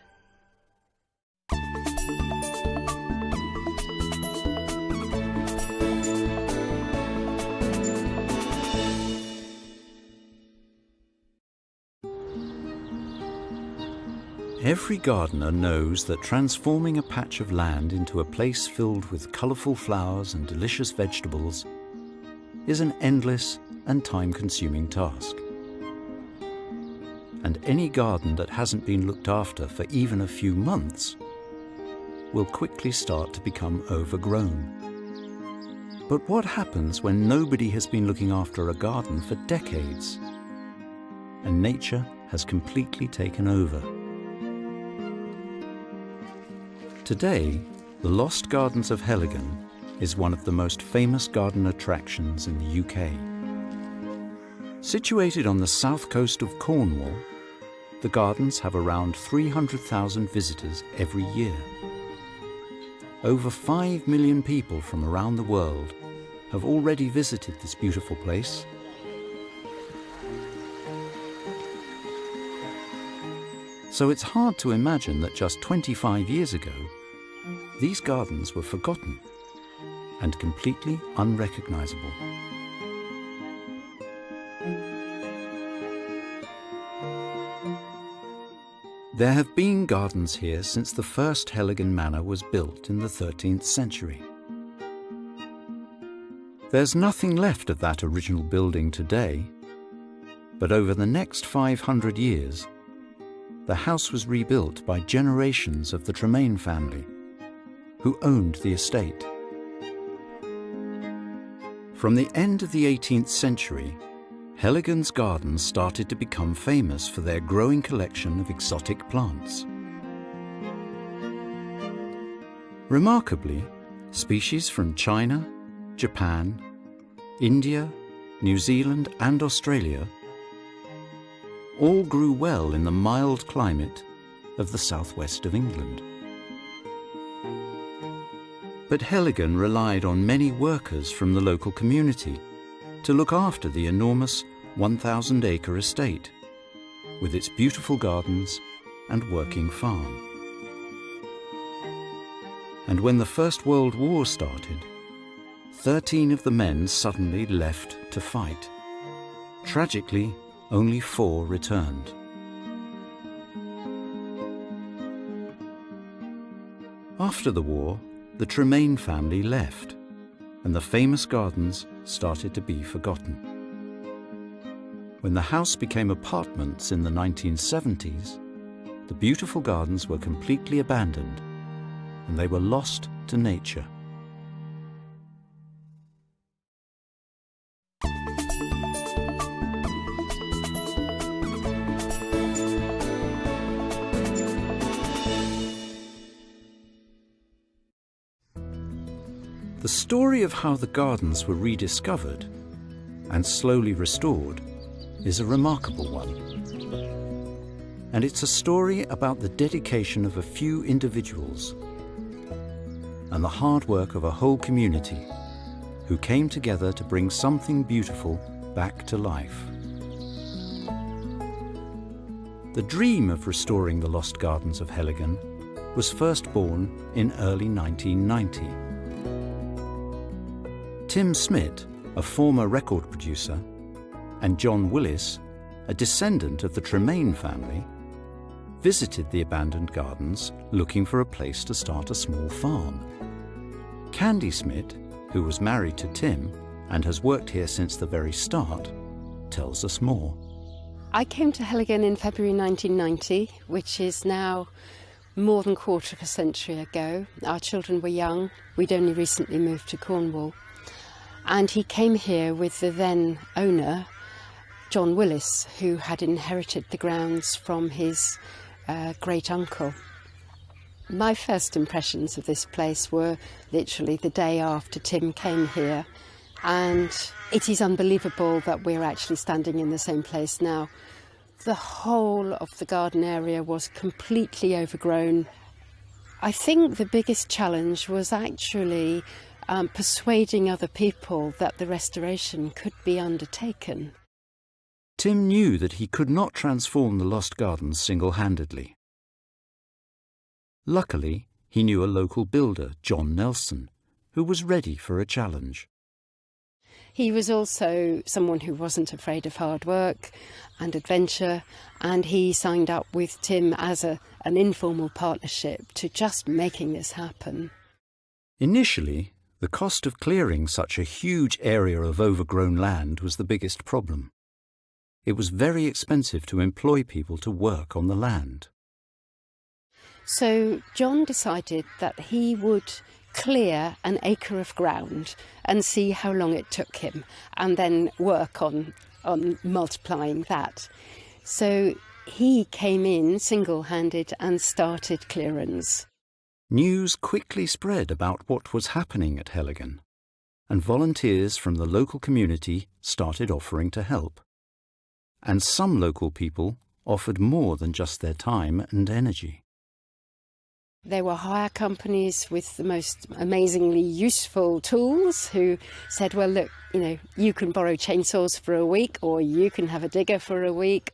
Every gardener knows that transforming a patch of land into a place filled with colourful flowers and delicious vegetables is an endless and time-consuming task. And any garden that hasn't been looked after for even a few months will quickly start to become overgrown. But what happens when nobody has been looking after a garden for decades and nature has completely taken over? Today, the Lost Gardens of Heiligen is one of the most famous garden attractions in the UK. Situated on the south coast of Cornwall, the gardens have around 300,000 visitors every year. Over 5 million people from around the world have already visited this beautiful place. So it's hard to imagine that just 25 years ago, these gardens were forgotten and completely unrecognizable. There have been gardens here since the first Heiligen Manor was built in the 13th century. There's nothing left of that original building today, but over the next 500 years, the house was rebuilt by generations of the Tremaine family, who owned the estate. From the end of the 18th century, Heiligen's gardens started to become famous for their growing collection of exotic plants. Remarkably, species from China, Japan, India, New Zealand and Australia all grew well in the mild climate of the southwest of England. But Heiligen relied on many workers from the local community to look after the enormous 1,000-acre estate, with its beautiful gardens and working farm. And when the First World War started, 13 of the men suddenly left to fight. Tragically, only 4 returned. After the war, the Tremaine family left, and the famous gardens started to be forgotten. When the house became apartments in the 1970s, the beautiful gardens were completely abandoned and they were lost to nature. The story of how the gardens were rediscovered and slowly restored is a remarkable one. And it's a story about the dedication of a few individuals and the hard work of a whole community who came together to bring something beautiful back to life. The dream of restoring the lost gardens of Heligan was first born in early 1990. Tim Smith, a former record producer, and John Willis, a descendant of the Tremaine family, visited the abandoned gardens looking for a place to start a small farm. Candy Smith, who was married to Tim and has worked here since the very start, tells us more. I came to Heligan in February 1990, which is now more than a quarter of a century ago. Our children were young. We'd only recently moved to Cornwall. And he came here with the then owner, John Willis, who had inherited the grounds from his great uncle. My first impressions of this place were literally the day after Tim came here, and it is unbelievable that we're actually standing in the same place now. The whole of the garden area was completely overgrown. I think the biggest challenge was actually persuading other people that the restoration could be undertaken. Tim knew that he could not transform the lost gardens single-handedly. Luckily, he knew a local builder, John Nelson, who was ready for a challenge. He was also someone who wasn't afraid of hard work and adventure, and he signed up with Tim as an informal partnership to just making this happen. Initially, the cost of clearing such a huge area of overgrown land was the biggest problem. It was very expensive to employ people to work on the land. So John decided that he would clear an acre of ground and see how long it took him, and then work on multiplying that. So he came in single-handed and started clearance. News quickly spread about what was happening at Heligan, and volunteers from the local community started offering to help. And some local people offered more than just their time and energy. There were hire companies with the most amazingly useful tools who said, well, look, you can borrow chainsaws for a week, or you can have a digger for a week.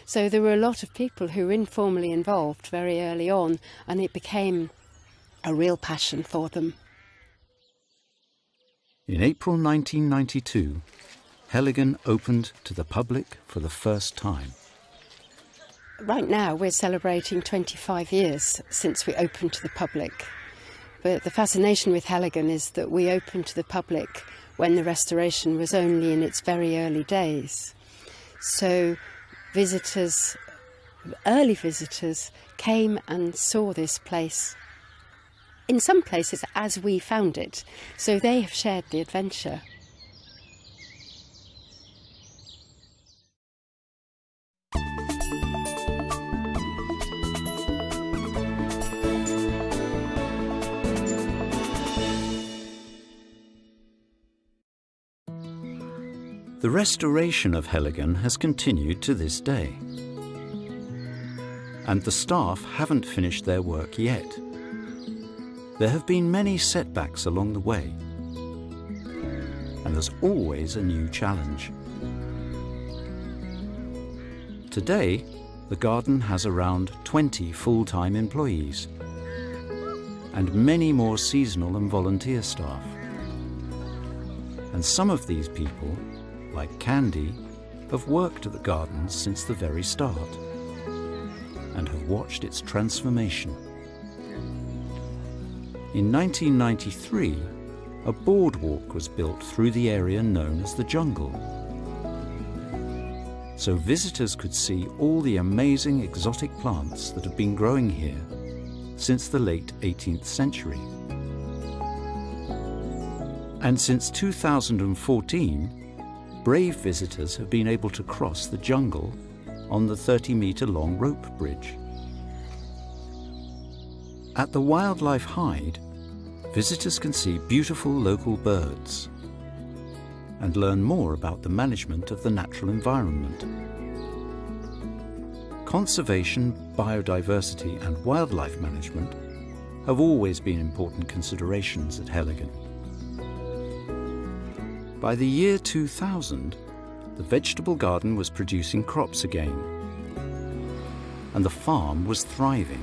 So there were a lot of people who were informally involved very early on, and it became a real passion for them. In April 1992, Heligan opened to the public for the first time. Right now we're celebrating 25 years since we opened to the public. But the fascination with Heligan is that we opened to the public when the restoration was only in its very early days. So visitors, early visitors, came and saw this place, in some places as we found it, so they have shared the adventure. The restoration of Heligan has continued to this day. And the staff haven't finished their work yet. There have been many setbacks along the way. And there's always a new challenge. Today, the garden has around 20 full-time employees and many more seasonal and volunteer staff. And some of these people, like Candy, have worked at the gardens since the very start and have watched its transformation. In 1993, a boardwalk was built through the area known as the jungle, so visitors could see all the amazing exotic plants that have been growing here since the late 18th century. And since 2014, brave visitors have been able to cross the jungle on the 30-metre-long rope bridge. At the Wildlife Hide, visitors can see beautiful local birds and learn more about the management of the natural environment. Conservation, biodiversity and wildlife management have always been important considerations at Helligen. By the year 2000, the vegetable garden was producing crops again, and the farm was thriving.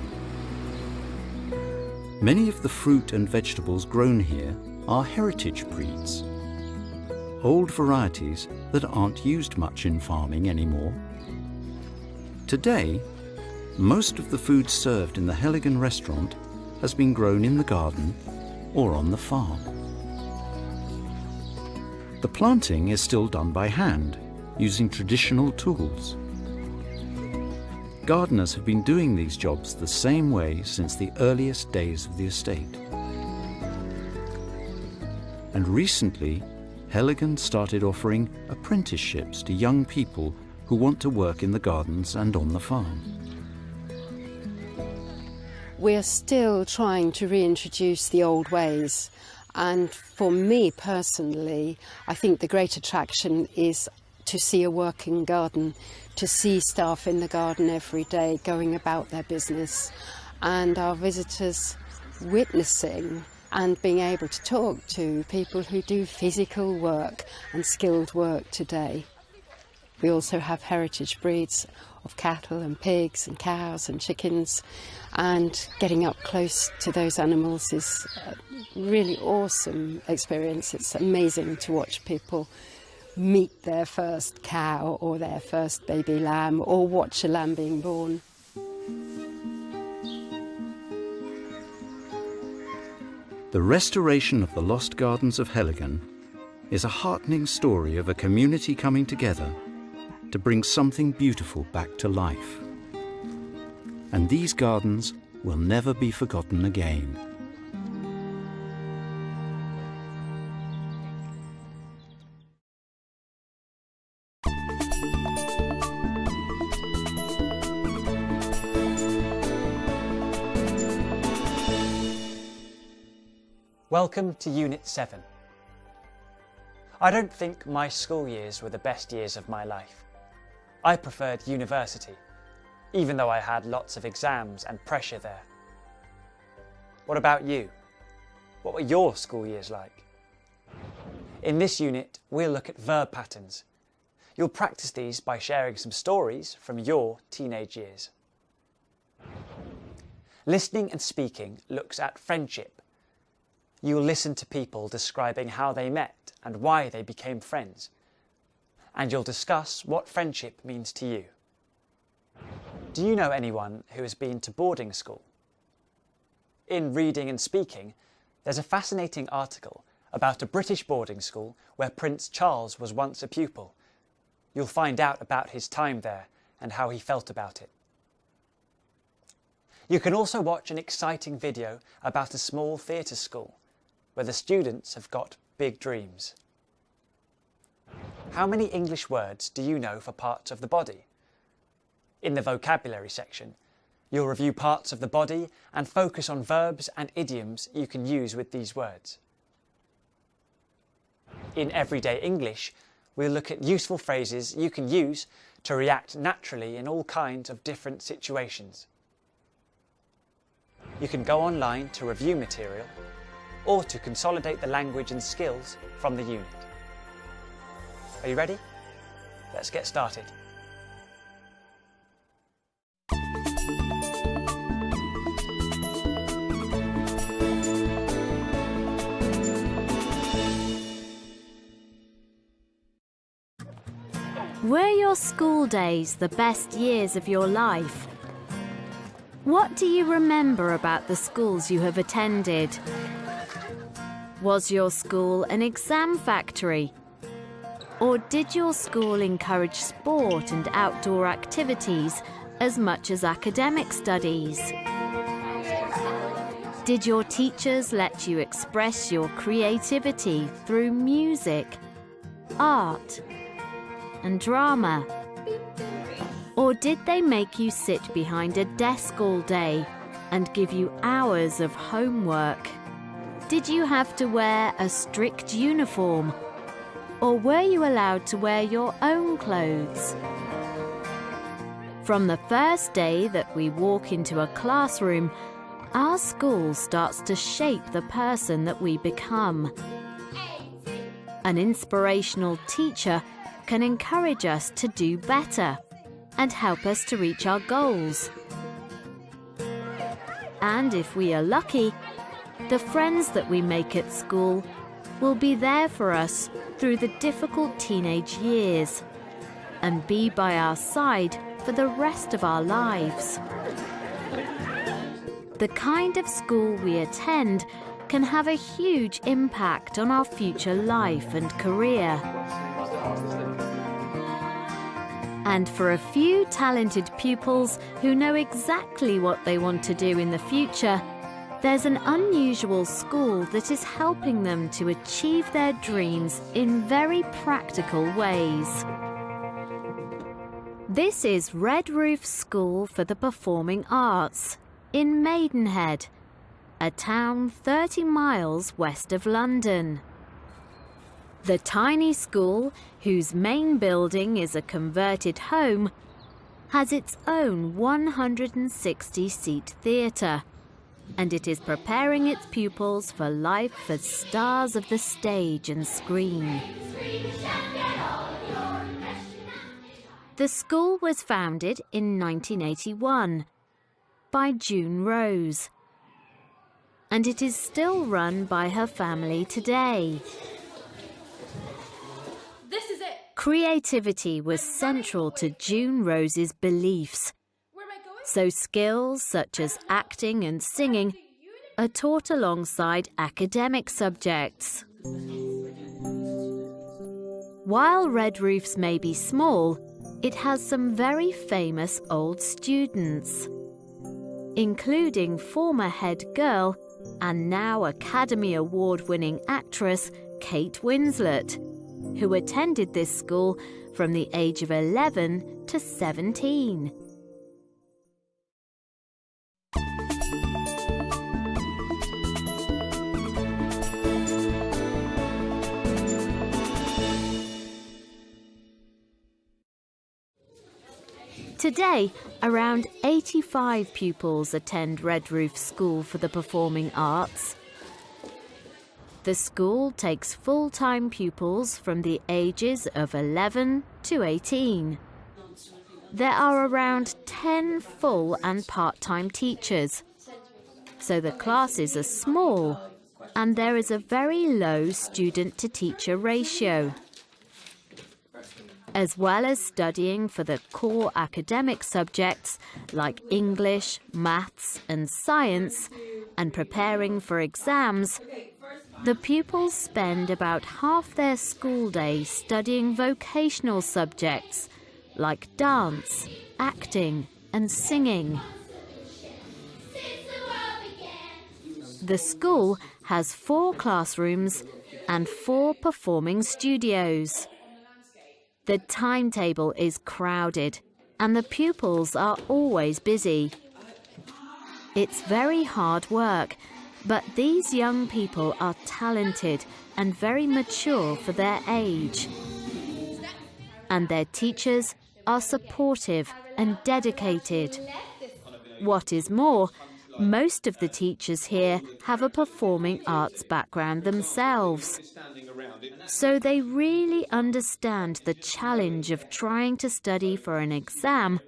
Many of the fruit and vegetables grown here are heritage breeds, old varieties that aren't used much in farming anymore. Today, most of the food served in the Helligen restaurant has been grown in the garden or on the farm. The planting is still done by hand, using traditional tools. Gardeners have been doing these jobs the same way since the earliest days of the estate. And recently, Helligen started offering apprenticeships to young people who want to work in the gardens and on the farm. We're still trying to reintroduce the old ways. And for me personally, I think the great attraction is to see a working garden, to see staff in the garden every day going about their business, and our visitors witnessing and being able to talk to people who do physical work and skilled work today. We also have heritage breeds of cattle and pigs and cows and chickens, and getting up close to those animals is a really awesome experience. It's amazing to watch people meet their first cow or their first baby lamb, or watch a lamb being born. The restoration of the lost gardens of Helligen is a heartening story of a community coming together to bring something beautiful back to life. And these gardens will never be forgotten again. Welcome to Unit 7. I don't think my school years were the best years of my life. I preferred university, even though I had lots of exams and pressure there. What about you? What were your school years like? In this unit, we'll look at verb patterns. You'll practice these by sharing some stories from your teenage years. Listening and speaking looks at friendship. You'll listen to people describing how they met and why they became friends. And you'll discuss what friendship means to you. Do you know anyone who has been to boarding school? In Reading and Speaking, there's a fascinating article about a British boarding school where Prince Charles was once a pupil. You'll find out about his time there and how he felt about it. You can also watch an exciting video about a small theatre school where the students have got big dreams. How many English words do you know for parts of the body? In the vocabulary section, you'll review parts of the body and focus on verbs and idioms you can use with these words. In Everyday English, we'll look at useful phrases you can use to react naturally in all kinds of different situations. You can go online to review material or to consolidate the language and skills from the unit. Are you ready? Let's get started. Were your school days the best years of your life? What do you remember about the schools you have attended? Was your school an exam factory? Or did your school encourage sport and outdoor activities as much as academic studies? Did your teachers let you express your creativity through music, art, and drama? Or did they make you sit behind a desk all day and give you hours of homework? Did you have to wear a strict uniform? Or were you allowed to wear your own clothes? From the first day that we walk into a classroom, our school starts to shape the person that we become. An inspirational teacher can encourage us to do better and help us to reach our goals. And if we are lucky, the friends that we make at school will be there for us through the difficult teenage years and be by our side for the rest of our lives. The kind of school we attend can have a huge impact on our future life and career. And for a few talented pupils who know exactly what they want to do in the future, there's an unusual school that is helping them to achieve their dreams in very practical ways. This is Red Roof School for the Performing Arts in Maidenhead, a town 30 miles west of London. The tiny school, whose main building is a converted home, has its own 160-seat theatre, and it is preparing its pupils for life as stars of the stage and screen. The school was founded in 1981 by June Rose, and it is still run by her family today. This is it. Creativity was central to June Rose's beliefs. So skills such as acting and singing are taught alongside academic subjects. While Red Roofs may be small, it has some very famous old students, including former head girl and now Academy Award-winning actress Kate Winslet, who attended this school from the age of 11 to 17. Today, around 85 pupils attend Red Roof School for the Performing Arts. The school takes full-time pupils from the ages of 11 to 18. There are around 10 full and part-time teachers, so the classes are small and there is a very low student-to-teacher ratio. As well as studying for the core academic subjects like English, maths and science, and preparing for exams, the pupils spend about half their school day studying vocational subjects like dance, acting and singing. The school has 4 classrooms and 4 performing studios. The timetable is crowded and the pupils are always busy. It's very hard work, but these young people are talented and very mature for their age. And their teachers are supportive and dedicated. What is more, most of the teachers here have a performing arts background themselves. So they really understand the challenge of trying to study for an exam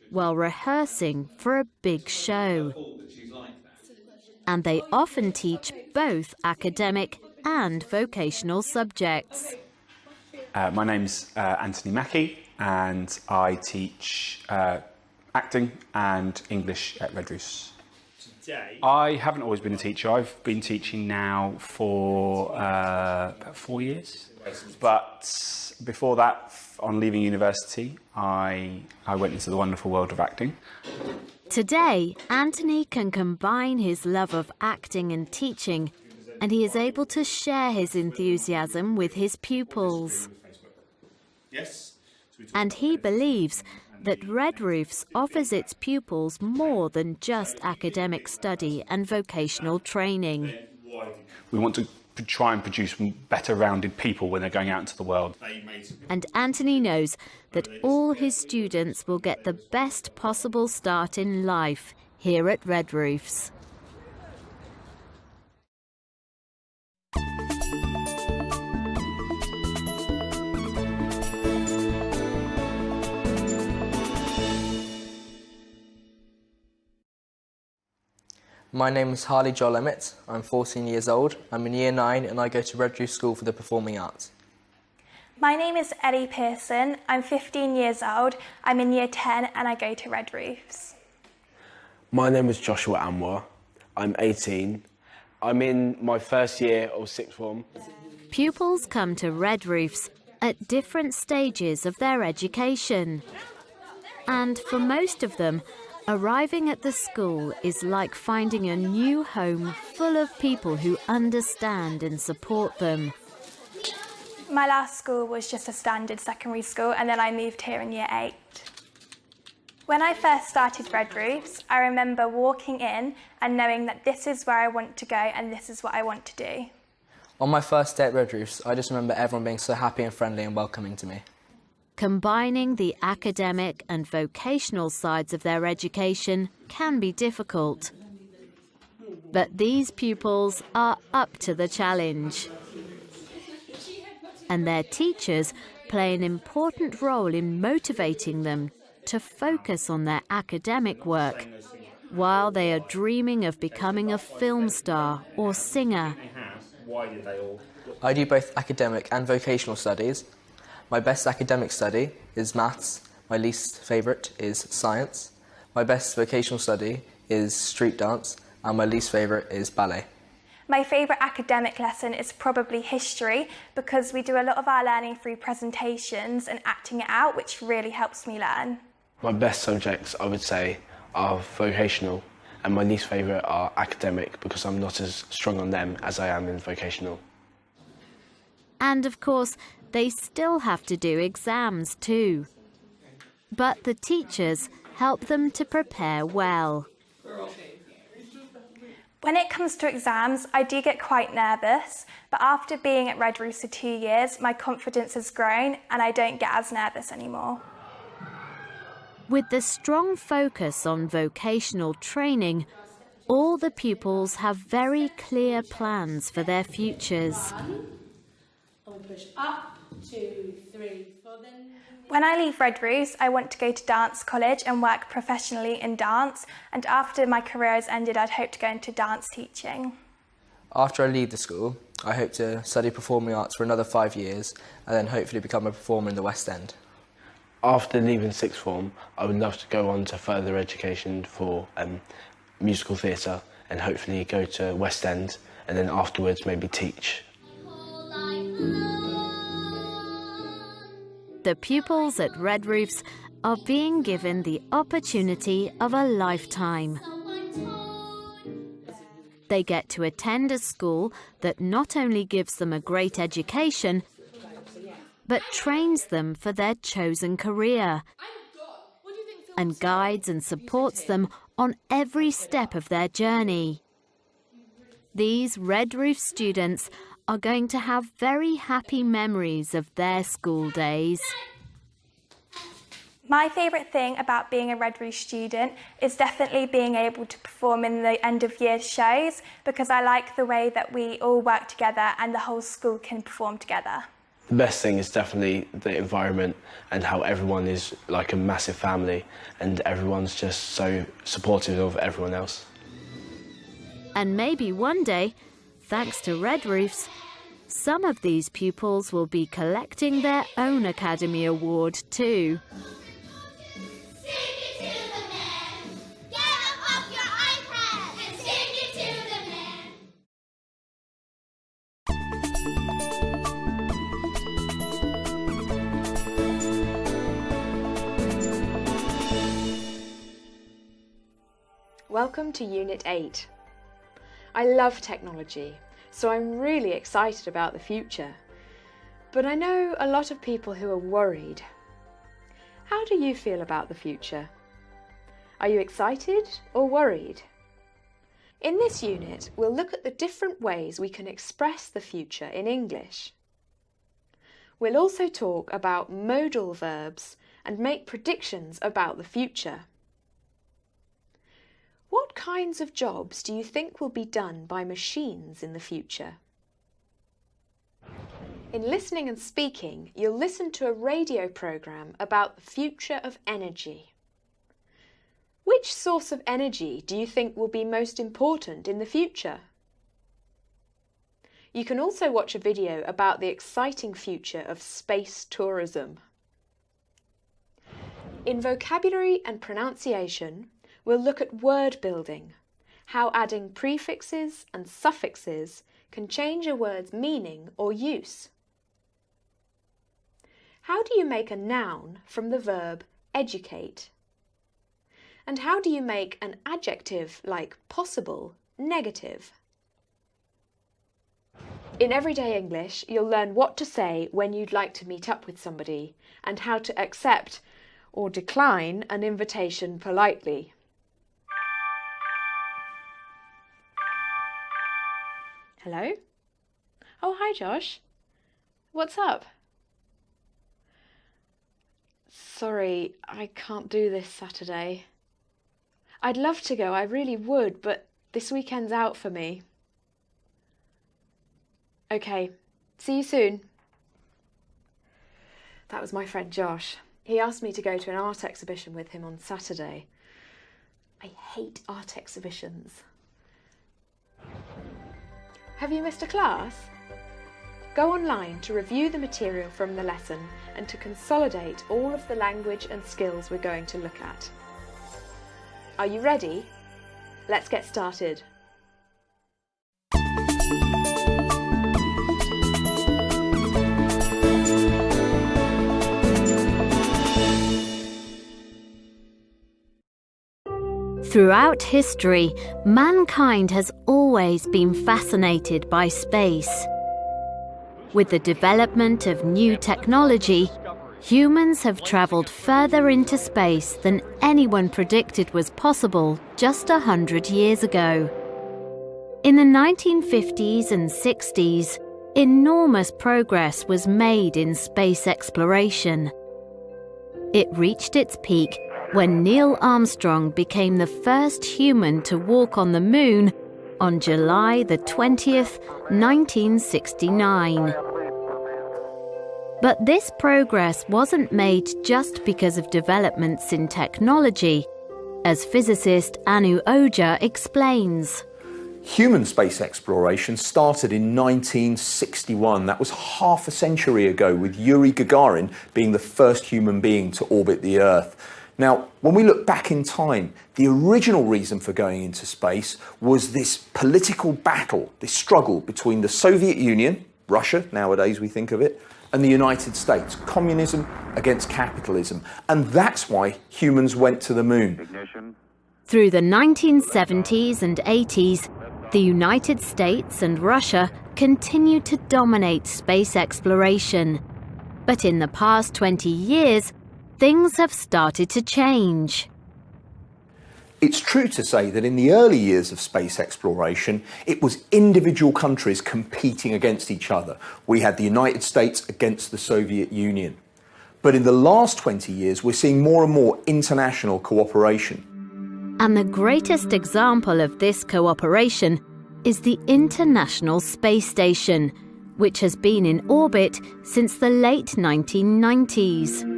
while rehearsing for a big show. And they often teach both academic and vocational subjects. My name's Anthony Mackey and I teach acting and English at Red Roofs. I haven't always been a teacher. I've been teaching now for about 4 years. But before that, on leaving university, I went into the wonderful world of acting. Today, Anthony can combine his love of acting and teaching, and he is able to share his enthusiasm with his pupils. And he believes that Red Roofs offers its pupils more than just academic study and vocational training. We want to try and produce better rounded people when they're going out into the world. And Anthony knows that all his students will get the best possible start in life here at Red Roofs. My name is Harley Joel Emmett. I'm 14 years old. I'm in Year 9 and I go to Red Roof School for the Performing Arts. My name is Ellie Pearson. I'm 15 years old. I'm in Year 10 and I go to Red Roofs. My name is Joshua Anwar. I'm 18. I'm in my first year of sixth form. Pupils come to Red Roofs at different stages of their education. And for most of them, arriving at the school is like finding a new home full of people who understand and support them. My last school was just a standard secondary school and then I moved here in Year 8. When I first started Red Roofs, I remember walking in and knowing that this is where I want to go and this is what I want to do. On my first day at Red Roofs, I just remember everyone being so happy and friendly and welcoming to me. Combining the academic and vocational sides of their education can be difficult. But these pupils are up to the challenge. And their teachers play an important role in motivating them to focus on their academic work while they are dreaming of becoming a film star or singer. I do both academic and vocational studies. My best academic study is maths, my least favourite is science, my best vocational study is street dance, and my least favourite is ballet. My favourite academic lesson is probably history because we do a lot of our learning through presentations and acting it out, which really helps me learn. My best subjects, I would say, are vocational, and my least favourite are academic because I'm not as strong on them as I am in vocational. And of course, they still have to do exams too. But the teachers help them to prepare well. When it comes to exams, I do get quite nervous, but after being at Red Roofs for 2 years, my confidence has grown and I don't get as nervous anymore. With the strong focus on vocational training, all the pupils have very clear plans for their futures. Push up, 2, 3, 4, then... When I leave Red Roofs, I want to go to dance college and work professionally in dance, and after my career has ended, I'd hope to go into dance teaching. After I leave the school, I hope to study performing arts for another 5 years and then hopefully become a performer in the West End. After leaving sixth form, I would love to go on to further education for musical theatre and hopefully go to West End and then afterwards maybe teach. The pupils at Red Roofs are being given the opportunity of a lifetime. They get to attend a school that not only gives them a great education, but trains them for their chosen career and guides and supports them on every step of their journey. These Red Roof students are going to have very happy memories of their school days. My favourite thing about being a Red Roof student is definitely being able to perform in the end of year shows because I like the way that we all work together and the whole school can perform together. The best thing is definitely the environment and how everyone is like a massive family and everyone's just so supportive of everyone else. And maybe one day, thanks to Red Roofs, some of these pupils will be collecting their own Academy Award too. Welcome to Unit 8. I love technology, so I'm really excited about the future. But I know a lot of people who are worried. How do you feel about the future? Are you excited or worried? In this unit, we'll look at the different ways we can express the future in English. We'll also talk about modal verbs and make predictions about the future. What kinds of jobs do you think will be done by machines in the future? In listening and speaking, you'll listen to a radio programme about the future of energy. Which source of energy do you think will be most important in the future? You can also watch a video about the exciting future of space tourism. In vocabulary and pronunciation, we'll look at word building, how adding prefixes and suffixes can change a word's meaning or use. How do you make a noun from the verb educate? And how do you make an adjective like possible negative? In everyday English, you'll learn what to say when you'd like to meet up with somebody and how to accept or decline an invitation politely. Hello? Oh, hi Josh. What's up? Sorry, I can't do this Saturday. I'd love to go, I really would, but this weekend's out for me. Okay, see you soon. That was my friend Josh. He asked me to go to an art exhibition with him on Saturday. I hate art exhibitions. Have you missed a class? Go online to review the material from the lesson and to consolidate all of the language and skills we're going to look at. Are you ready? Let's get started. Throughout history, mankind has always been fascinated by space. With the development of new technology, humans have travelled further into space than anyone predicted was possible just 100 years ago. In the 1950s and 60s, enormous progress was made in space exploration. It reached its peak when Neil Armstrong became the first human to walk on the moon on July the 20th, 1969. But this progress wasn't made just because of developments in technology, as physicist Anu Oja explains. Human space exploration started in 1961. That was half a century ago, with Yuri Gagarin being the first human being to orbit the Earth. Now, when we look back in time, the original reason for going into space was this political battle, this struggle between the Soviet Union, Russia, nowadays we think of it, and the United States, communism against capitalism. And that's why humans went to the moon. Through the 1970s and 80s, the United States and Russia continued to dominate space exploration. But in the past 20 years, things have started to change. It's true to say that in the early years of space exploration, it was individual countries competing against each other. We had the United States against the Soviet Union. But in the last 20 years, we're seeing more and more international cooperation. And the greatest example of this cooperation is the International Space Station, which has been in orbit since the late 1990s.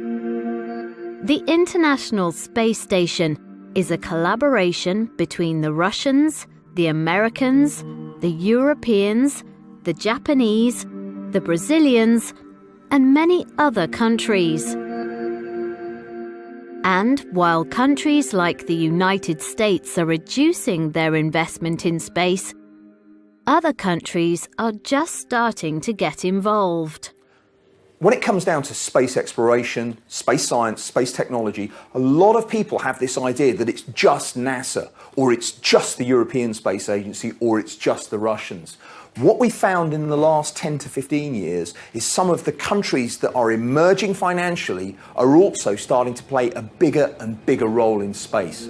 The International Space Station is a collaboration between the Russians, the Americans, the Europeans, the Japanese, the Brazilians, and many other countries. And while countries like the United States are reducing their investment in space, other countries are just starting to get involved. when it comes down to space exploration, space science, space technology, a lot of people have this idea that it's just NASA, or it's just the European Space Agency, or it's just the Russians. What we found in the last 10 to 15 years is some of the countries that are emerging financially are also starting to play a bigger and bigger role in space.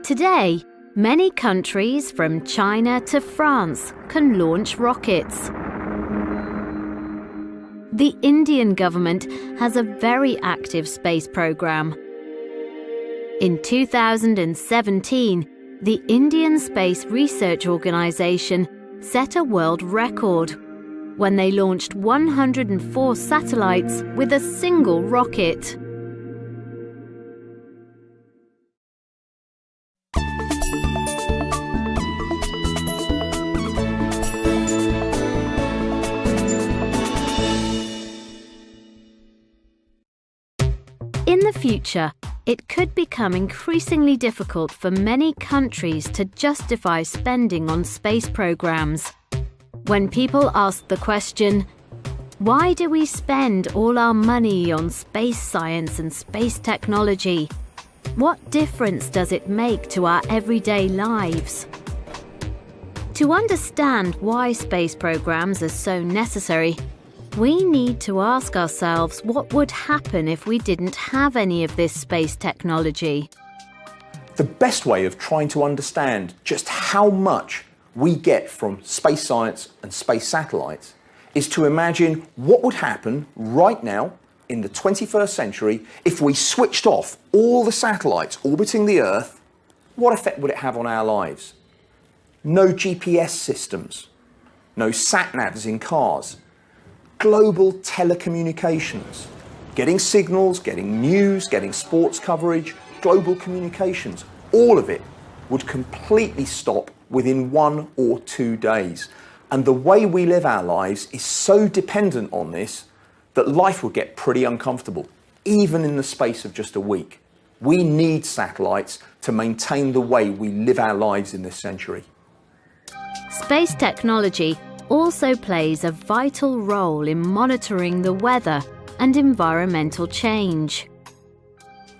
Today, many countries from China to France can launch rockets. The Indian government has a very active space program. In 2017, the Indian Space Research Organisation set a world record when they launched 104 satellites with a single rocket. In the future, it could become increasingly difficult for many countries to justify spending on space programs. When people ask the question, why do we spend all our money on space science and space technology? What difference does it make to our everyday lives? To understand why space programs are so necessary, we need to ask ourselves what would happen if we didn't have any of this space technology. The best way of trying to understand just how much we get from space science and space satellites is to imagine what would happen right now in the 21st century if we switched off all the satellites orbiting the Earth. What effect would it have on our lives? No GPS systems, no sat-navs in cars, global telecommunications, getting signals, getting news, getting sports coverage, global communications, all of it would completely stop within 1 or 2 days. And the way we live our lives is so dependent on this that life would get pretty uncomfortable, even in the space of just a week. We need satellites to maintain the way we live our lives in this century. Space technology also plays a vital role in monitoring the weather and environmental change.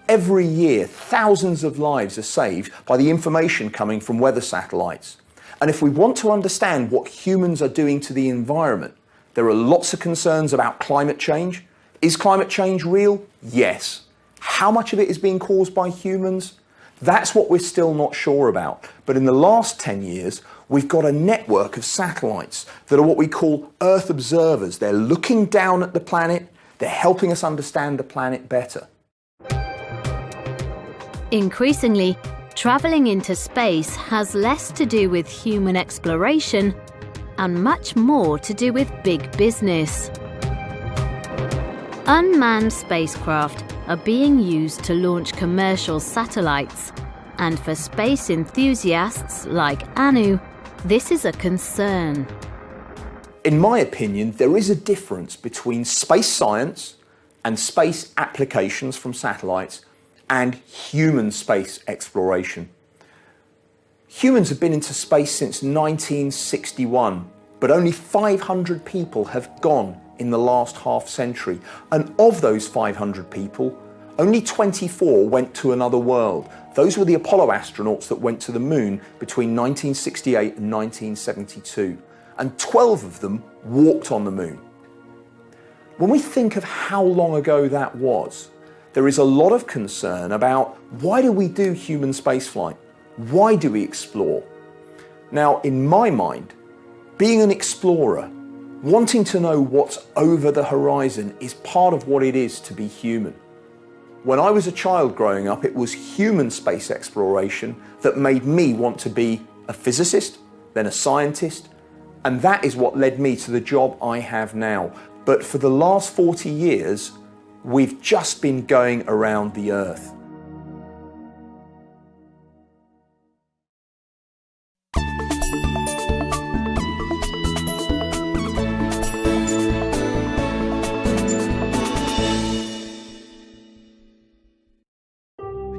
Every year, thousands of lives are saved by the information coming from weather satellites. And if we want to understand what humans are doing to the environment, there are lots of concerns about climate change. Is climate change real? Yes. How much of it is being caused by humans? That's what we're still not sure about. But in the last 10 years, we've got a network of satellites that are what we call Earth observers. They're looking down at the planet. They're helping us understand the planet better. Increasingly, travelling into space has less to do with human exploration and much more to do with big business. Unmanned spacecraft are being used to launch commercial satellites, and for space enthusiasts like Anu, this is a concern. In my opinion, there is a difference between space science and space applications from satellites and human space exploration. Humans have been into space since 1961, but only 500 people have gone in the last half century. And of those 500 people, only 24 went to another world. Those were the Apollo astronauts that went to the moon between 1968 and 1972. And 12 of them walked on the moon. When we think of how long ago that was, there is a lot of concern about why do we do human spaceflight? Why do we explore? Now, in my mind, being an explorer, wanting to know what's over the horizon is part of what it is to be human. When I was a child growing up, it was human space exploration that made me want to be a physicist, then a scientist, and that is what led me to the job I have now. But for the last 40 years, we've just been going around the Earth.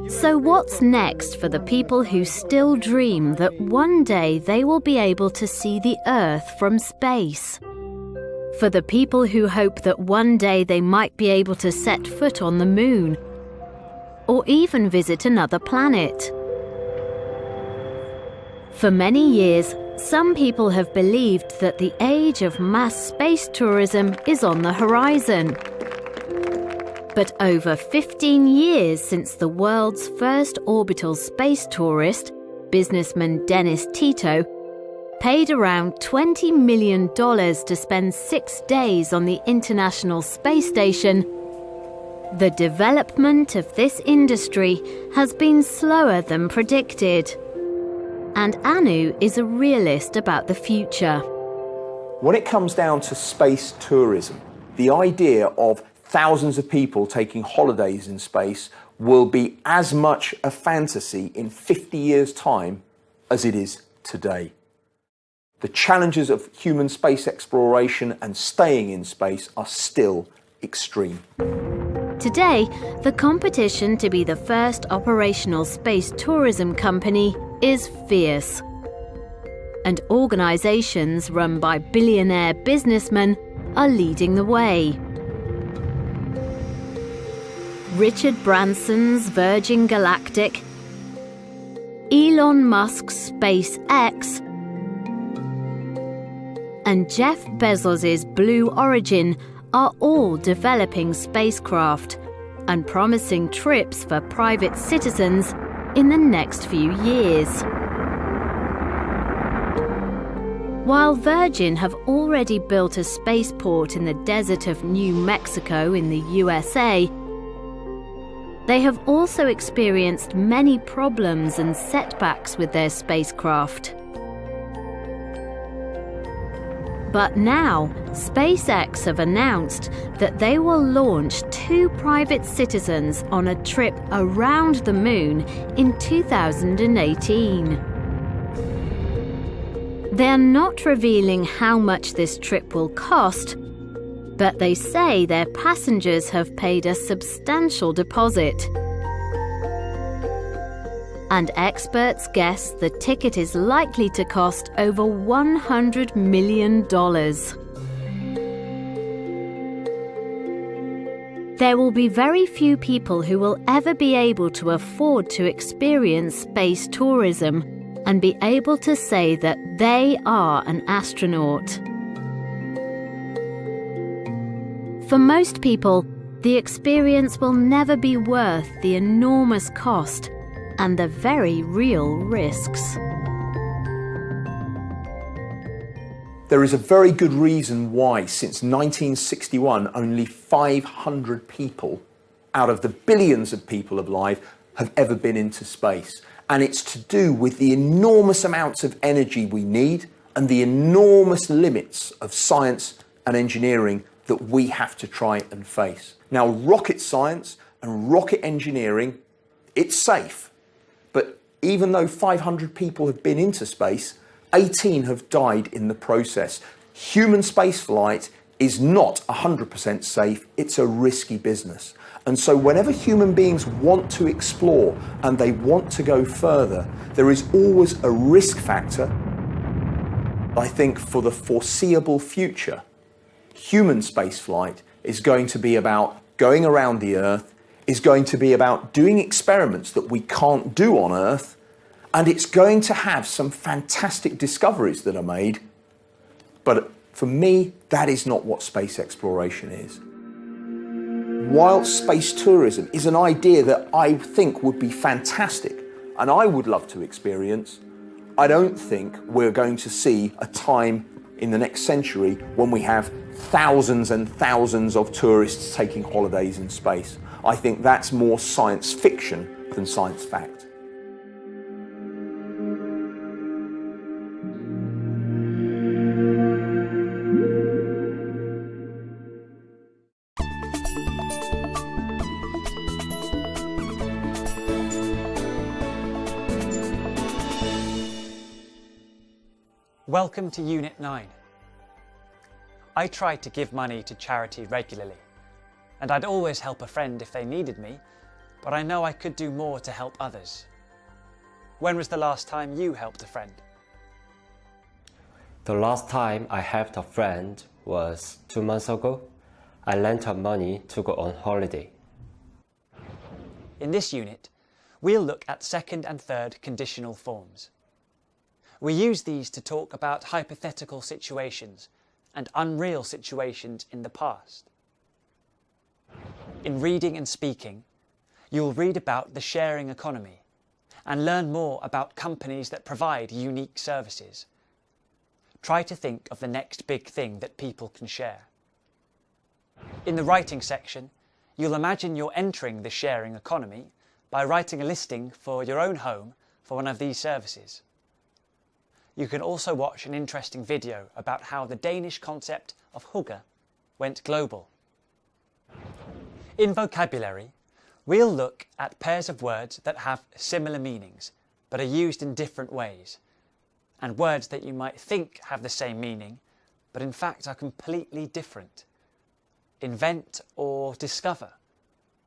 So what's next for the people who still dream that one day they will be able to see the Earth from space? for the people who hope that one day they might be able to set foot on the moon, or even visit another planet. For many years, some people have believed that the age of mass space tourism is on the horizon. But over 15 years since the world's first orbital space tourist, businessman Dennis Tito, paid around $20 million to spend 6 days on the International Space Station, the development of this industry has been slower than predicted. And Anu is a realist about the future. When it comes down to space tourism, the idea of thousands of people taking holidays in space will be as much a fantasy in 50 years' time as it is today. The challenges of human space exploration and staying in space are still extreme. Today, the competition to be the first operational space tourism company is fierce. And organisations run by billionaire businessmen are leading the way. Richard Branson's Virgin Galactic, Elon Musk's SpaceX, and Jeff Bezos's Blue Origin are all developing spacecraft and promising trips for private citizens in the next few years. While Virgin have already built a spaceport in the desert of New Mexico in the USA, they have also experienced many problems and setbacks with their spacecraft. But now, SpaceX have announced that they will launch 2 private citizens on a trip around the moon in 2018. They're not revealing how much this trip will cost, but they say their passengers have paid a substantial deposit. And experts guess the ticket is likely to cost over $100 million. There will be very few people who will ever be able to afford to experience space tourism and be able to say that they are an astronaut. For most people, the experience will never be worth the enormous cost and the very real risks. There is a very good reason why, since 1961, only 500 people out of the billions of people alive have ever been into space. And it's to do with the enormous amounts of energy we need and the enormous limits of science and engineering that we have to try and face. Now, rocket science and rocket engineering, it's safe. But even though 500 people have been into space, 18 have died in the process. Human spaceflight is not 100% safe. It's a risky business. And so whenever human beings want to explore and they want to go further, there is always a risk factor. I think for the foreseeable future, human spaceflight is going to be about going around the Earth, is going to be about doing experiments that we can't do on Earth, and it's going to have some fantastic discoveries that are made. But for me, that is not what space exploration is. While space tourism is an idea that I think would be fantastic and I would love to experience, I don't think we're going to see a time in the next century when we have thousands and thousands of tourists taking holidays in space. I think that's more science fiction than science fact. Welcome to Unit 9. I tried to give money to charity regularly, and I'd always help a friend if they needed me, but I know I could do more to help others. When was the last time you helped a friend? The last time I helped a friend was 2 months ago. I lent her money to go on holiday. In this unit, we'll look at second and third conditional forms. We use these to talk about hypothetical situations and unreal situations in the past. In reading and speaking, you'll read about the sharing economy and learn more about companies that provide unique services. Try to think of the next big thing that people can share. In the writing section, you'll imagine you're entering the sharing economy by writing a listing for your own home for one of these services. You can also watch an interesting video about how the Danish concept of hygge went global. In vocabulary, we'll look at pairs of words that have similar meanings but are used in different ways, and words that you might think have the same meaning but in fact are completely different. Invent or discover,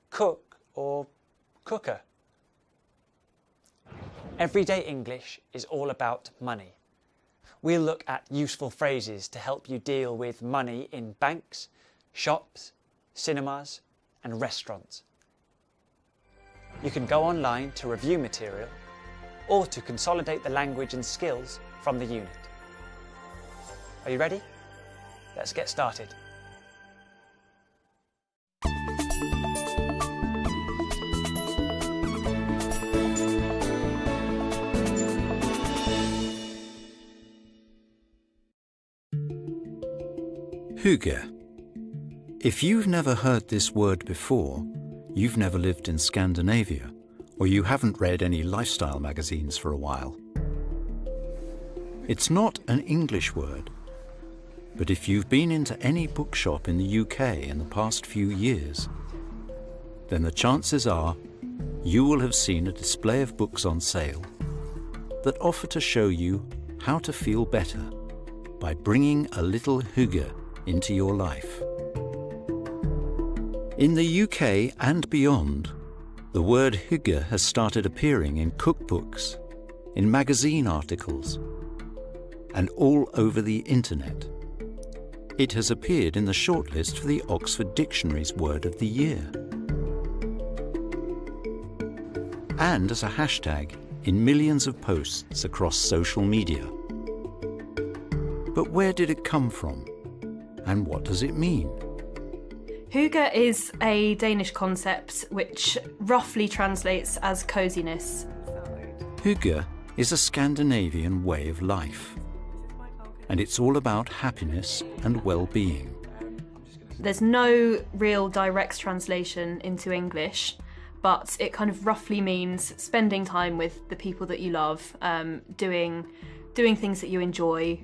cook or cooker. Everyday English is all about money. We'll look at useful phrases to help you deal with money in banks, shops, cinemas and restaurants. You can go online to review material or to consolidate the language and skills from the unit. Are you ready? Let's get started. Hygge. If you've never heard this word before, you've never lived in Scandinavia, or you haven't read any lifestyle magazines for a while. It's not an English word, but if you've been into any bookshop in the UK in the past few years, then the chances are you will have seen a display of books on sale that offer to show you how to feel better by bringing a little hygge into your life. In the UK and beyond, the word hygge has started appearing in cookbooks, in magazine articles, and all over the internet. It has appeared in the shortlist for the Oxford Dictionary's Word of the Year, and as a hashtag in millions of posts across social media. But where did it come from? And what does it mean? Hygge is a Danish concept which roughly translates as coziness. Hygge is a Scandinavian way of life, and it's all about happiness and well-being. There's no real direct translation into English, but it kind of roughly means spending time with the people that you love, doing things that you enjoy,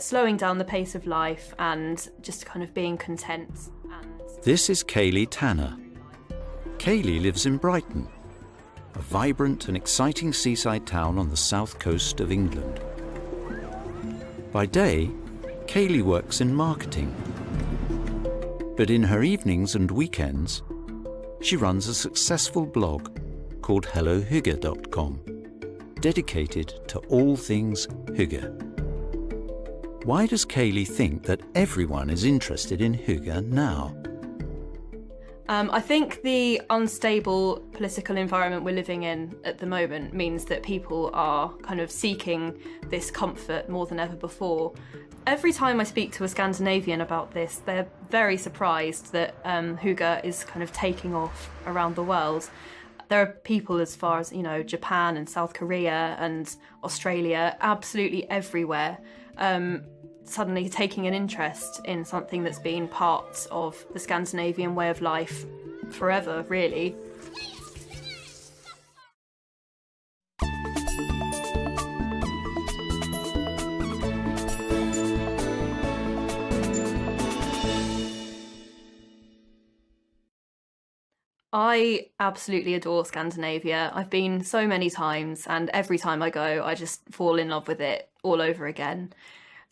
slowing down the pace of life and just kind of being content. This is Kaylee Tanner. Kaylee lives in Brighton, a vibrant and exciting seaside town on the south coast of England. By day, Kaylee works in marketing, but in her evenings and weekends, she runs a successful blog called HelloHygge.com, dedicated to all things hygge. Why does Kaylee think that everyone is interested in hygge now? I think the unstable political environment we're living in at the moment means that people are kind of seeking this comfort more than ever before. Every time I speak to a Scandinavian about this, they're very surprised that hygge is kind of taking off around the world. There are people as far as, Japan and South Korea and Australia, absolutely everywhere, suddenly taking an interest in something that's been part of the Scandinavian way of life forever, really. I absolutely adore Scandinavia. I've been so many times, and every time I go, I just fall in love with it all over again.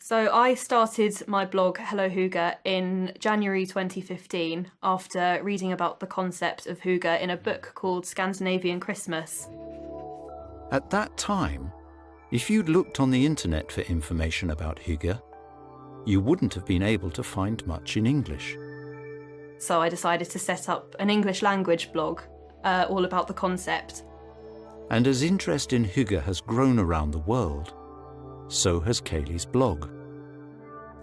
So I started my blog Hello Hygge in January 2015 after reading about the concept of hygge in a book called Scandinavian Christmas. At that time, if you'd looked on the internet for information about hygge, you wouldn't have been able to find much in English. So I decided to set up an English language blog all about the concept. And as interest in hygge has grown around the world, so has Kaylee's blog.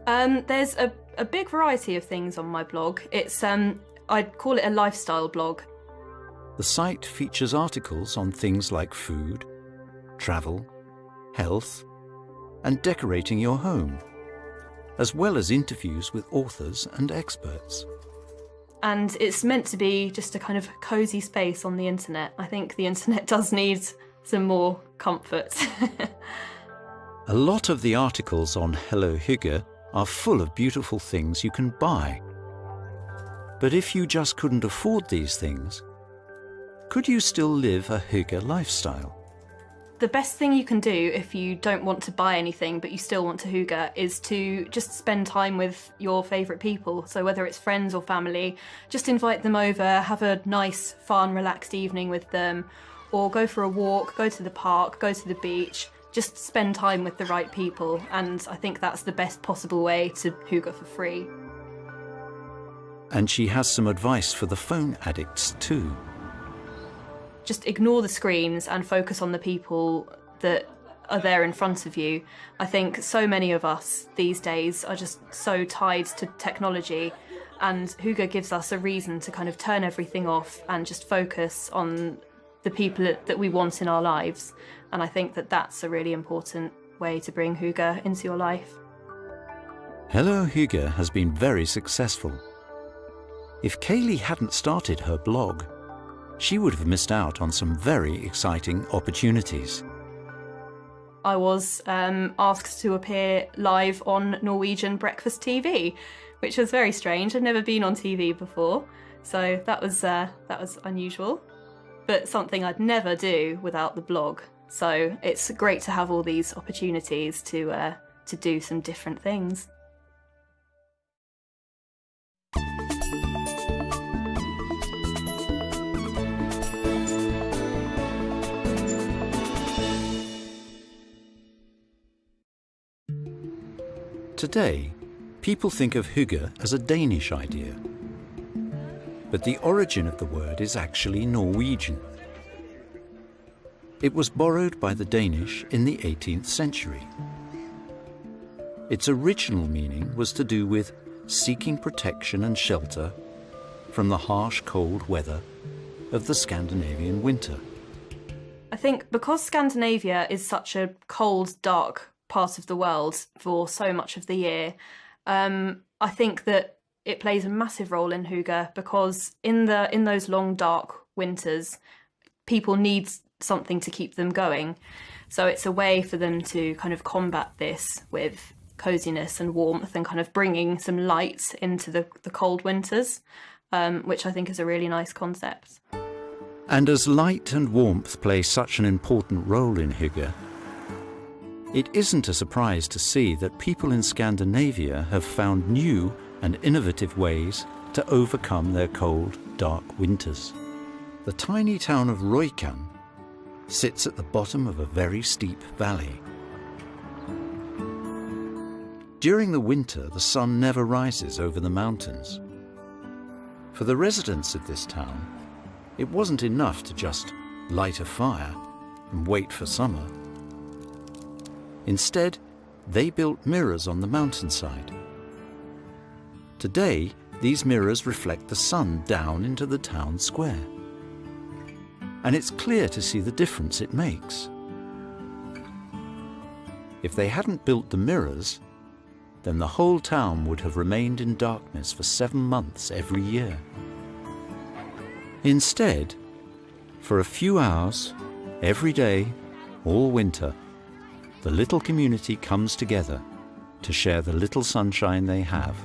There's a big variety of things on my blog. It's I'd call it a lifestyle blog. The site features articles on things like food, travel, health, and decorating your home, as well as interviews with authors and experts. And it's meant to be just a kind of cosy space on the internet. I think the internet does need some more comfort. A lot of the articles on Hello Hygge are full of beautiful things you can buy. But if you just couldn't afford these things, could you still live a hygge lifestyle? The best thing you can do if you don't want to buy anything but you still want to hygge is to just spend time with your favourite people. So whether it's friends or family, just invite them over, have a nice, fun, relaxed evening with them, or go for a walk, go to the park, go to the beach. Just spend time with the right people, and I think that's the best possible way to hygge for free. And she has some advice for the phone addicts too. Just ignore the screens and focus on the people that are there in front of you. I think so many of us these days are just so tied to technology, and hygge gives us a reason to kind of turn everything off and just focus on the people that we want in our lives. And I think that that's a really important way to bring hygge into your life. Hello Hygge has been very successful. If Kaylee hadn't started her blog, she would have missed out on some very exciting opportunities. I was asked to appear live on Norwegian breakfast TV, which was very strange. I'd never been on TV before, so that was unusual, but something I'd never do without the blog. So it's great to have all these opportunities to do some different things. Today, people think of hygge as a Danish idea. But the origin of the word is actually Norwegian. It was borrowed by the Danish in the 18th century. Its original meaning was to do with seeking protection and shelter from the harsh cold weather of the Scandinavian winter. I think because Scandinavia is such a cold, dark part of the world for so much of the year, I think that it plays a massive role in hygge, because in those long, dark winters, people need something to keep them going. So it's a way for them to kind of combat this with coziness and warmth and kind of bringing some light into the cold winters, which I think is a really nice concept. And as light and warmth play such an important role in hygge, it isn't a surprise to see that people in Scandinavia have found new and innovative ways to overcome their cold, dark winters. The tiny town of Rjukan sits at the bottom of a very steep valley. During the winter, the sun never rises over the mountains. For the residents of this town, it wasn't enough to just light a fire and wait for summer. Instead, they built mirrors on the mountainside. Today, these mirrors reflect the sun down into the town square. And it's clear to see the difference it makes. If they hadn't built the mirrors, then the whole town would have remained in darkness for 7 months every year. Instead, for a few hours, every day, all winter, the little community comes together to share the little sunshine they have.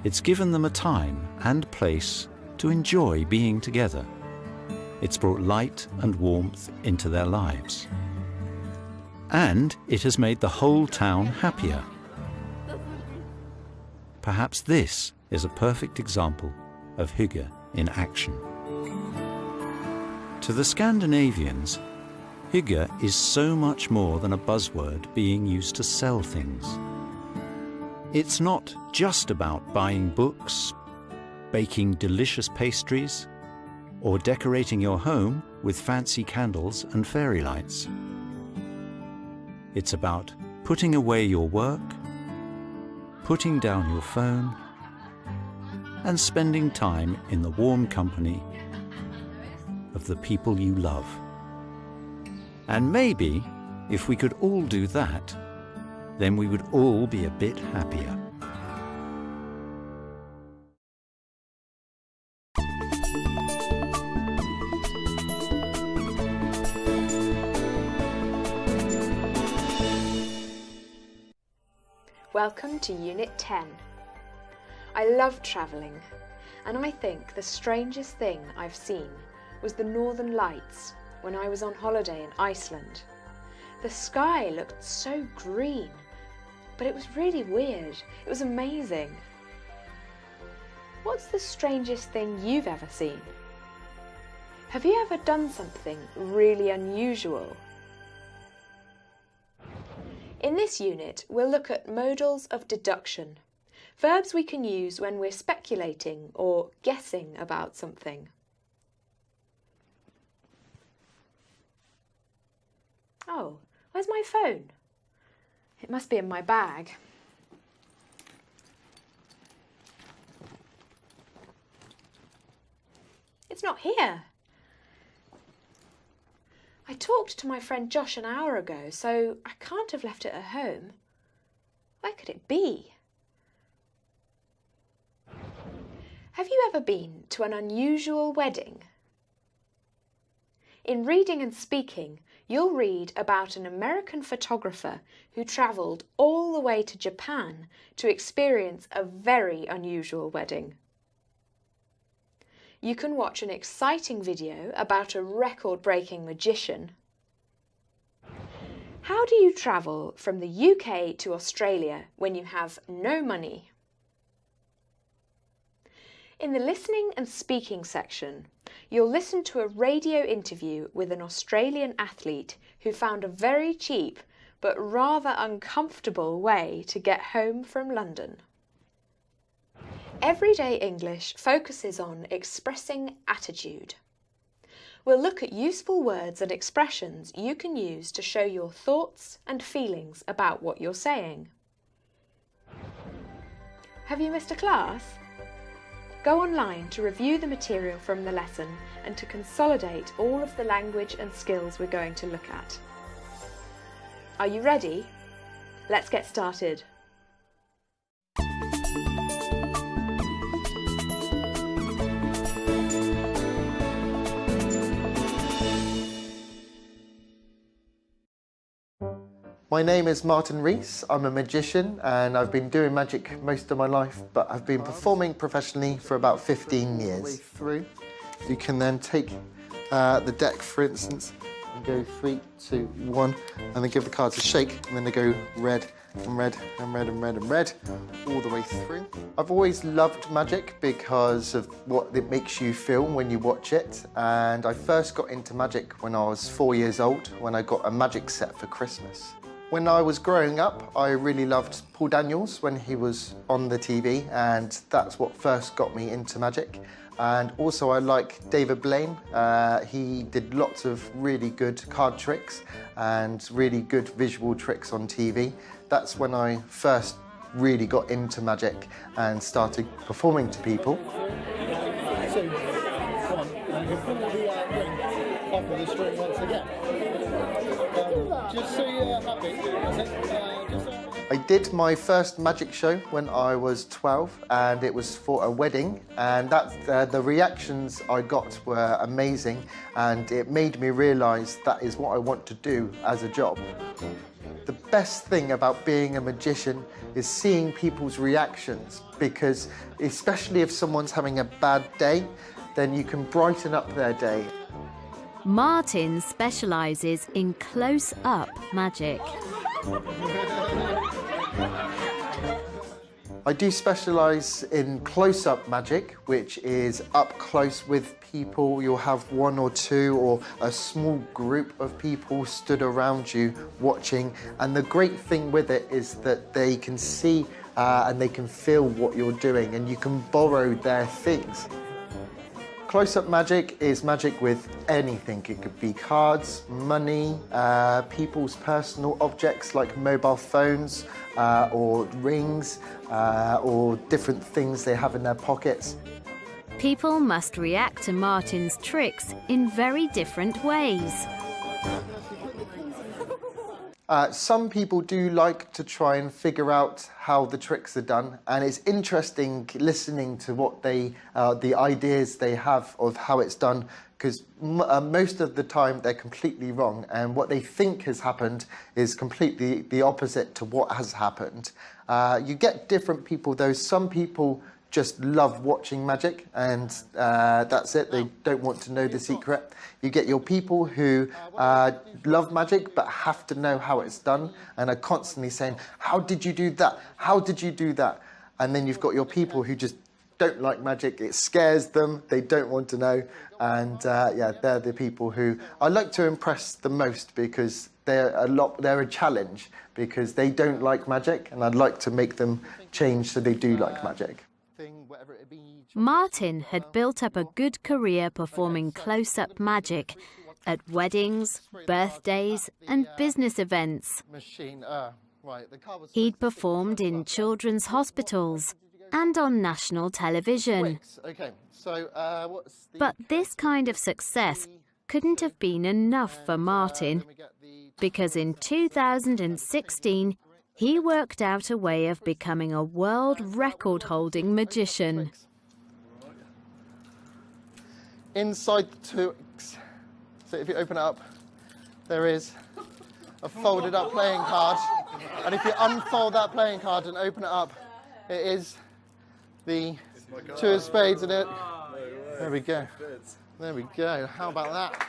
It's given them a time and place to enjoy being together. It's brought light and warmth into their lives. And it has made the whole town happier. Perhaps this is a perfect example of hygge in action. To the Scandinavians, hygge is so much more than a buzzword being used to sell things. It's not just about buying books, baking delicious pastries, or decorating your home with fancy candles and fairy lights. It's about putting away your work, putting down your phone, and spending time in the warm company of the people you love. And maybe, if we could all do that, then we would all be a bit happier. Welcome to Unit 10. I love travelling, and I think the strangest thing I've seen was the Northern Lights when I was on holiday in Iceland. The sky looked so green, but it was really weird. It was amazing. What's the strangest thing you've ever seen? Have you ever done something really unusual? In this unit, we'll look at modals of deduction, verbs we can use when we're speculating or guessing about something. Oh, where's my phone? It must be in my bag. It's not here. I talked to my friend Josh an hour ago, so I can't have left it at home. Where could it be? Have you ever been to an unusual wedding? In Reading and Speaking, you'll read about an American photographer who travelled all the way to Japan to experience a very unusual wedding. You can watch an exciting video about a record-breaking magician. How do you travel from the UK to Australia when you have no money? In the listening and speaking section, you'll listen to a radio interview with an Australian athlete who found a very cheap but rather uncomfortable way to get home from London. Everyday English focuses on expressing attitude. We'll look at useful words and expressions you can use to show your thoughts and feelings about what you're saying. Have you missed a class? Go online to review the material from the lesson and to consolidate all of the language and skills we're going to look at. Are you ready? Let's get started. My name is Martin Rees. I'm a magician and I've been doing magic most of my life, but I've been performing professionally for about 15 years. Through. You can then take the deck, for instance, and go 3, 2, 1, and then give the cards a shake, and then they go red and red and red and red and red all the way through. I've always loved magic because of what it makes you feel when you watch it, and I first got into magic when I was 4 years old, when I got a magic set for Christmas. When I was growing up, I really loved Paul Daniels when he was on the TV, and that's what first got me into magic. And also I like David Blaine. He did lots of really good card tricks and really good visual tricks on TV. That's when I first really got into magic and started performing to people. 2, 1, and you can pull the ring off of the string once again. Just so you're happy. I did my first magic show when I was 12, and it was for a wedding, and the reactions I got were amazing, and it made me realise that is what I want to do as a job. The best thing about being a magician is seeing people's reactions, because especially if someone's having a bad day, then you can brighten up their day. Martin specialises in close-up magic. I do specialise in close-up magic, which is up close with people. You'll have 1 or 2 or a small group of people stood around you watching. And the great thing with it is that they can see and they can feel what you're doing, and you can borrow their things. Close-up magic is magic with anything. It could be cards, money, people's personal objects like mobile phones or rings or different things they have in their pockets. People must react to Martin's tricks in very different ways. Some people do like to try and figure out how the tricks are done, and it's interesting listening to what the ideas they have of how it's done, because most of the time they're completely wrong, and what they think has happened is completely the opposite to what has happened. You get different people though. Some people just love watching magic, and that's it. They don't want to know the secret. You get your people who love magic but have to know how it's done and are constantly saying, how did you do that? How did you do that? And then you've got your people who just don't like magic. It scares them. They don't want to know. And yeah, they're the people who I like to impress the most, because they're a challenge, because they don't like magic, and I'd like to make them change so they do like magic. Martin had built up a good career performing close-up magic at weddings, birthdays and business events. He'd performed in children's hospitals and on national television. But this kind of success couldn't have been enough for Martin, because in 2016 he worked out a way of becoming a world record-holding magician. Inside the Twix, so if you open it up, there is a folded up playing card, and if you unfold that playing card and open it up, it is the two of spades in it. There we go. There we go. How about that?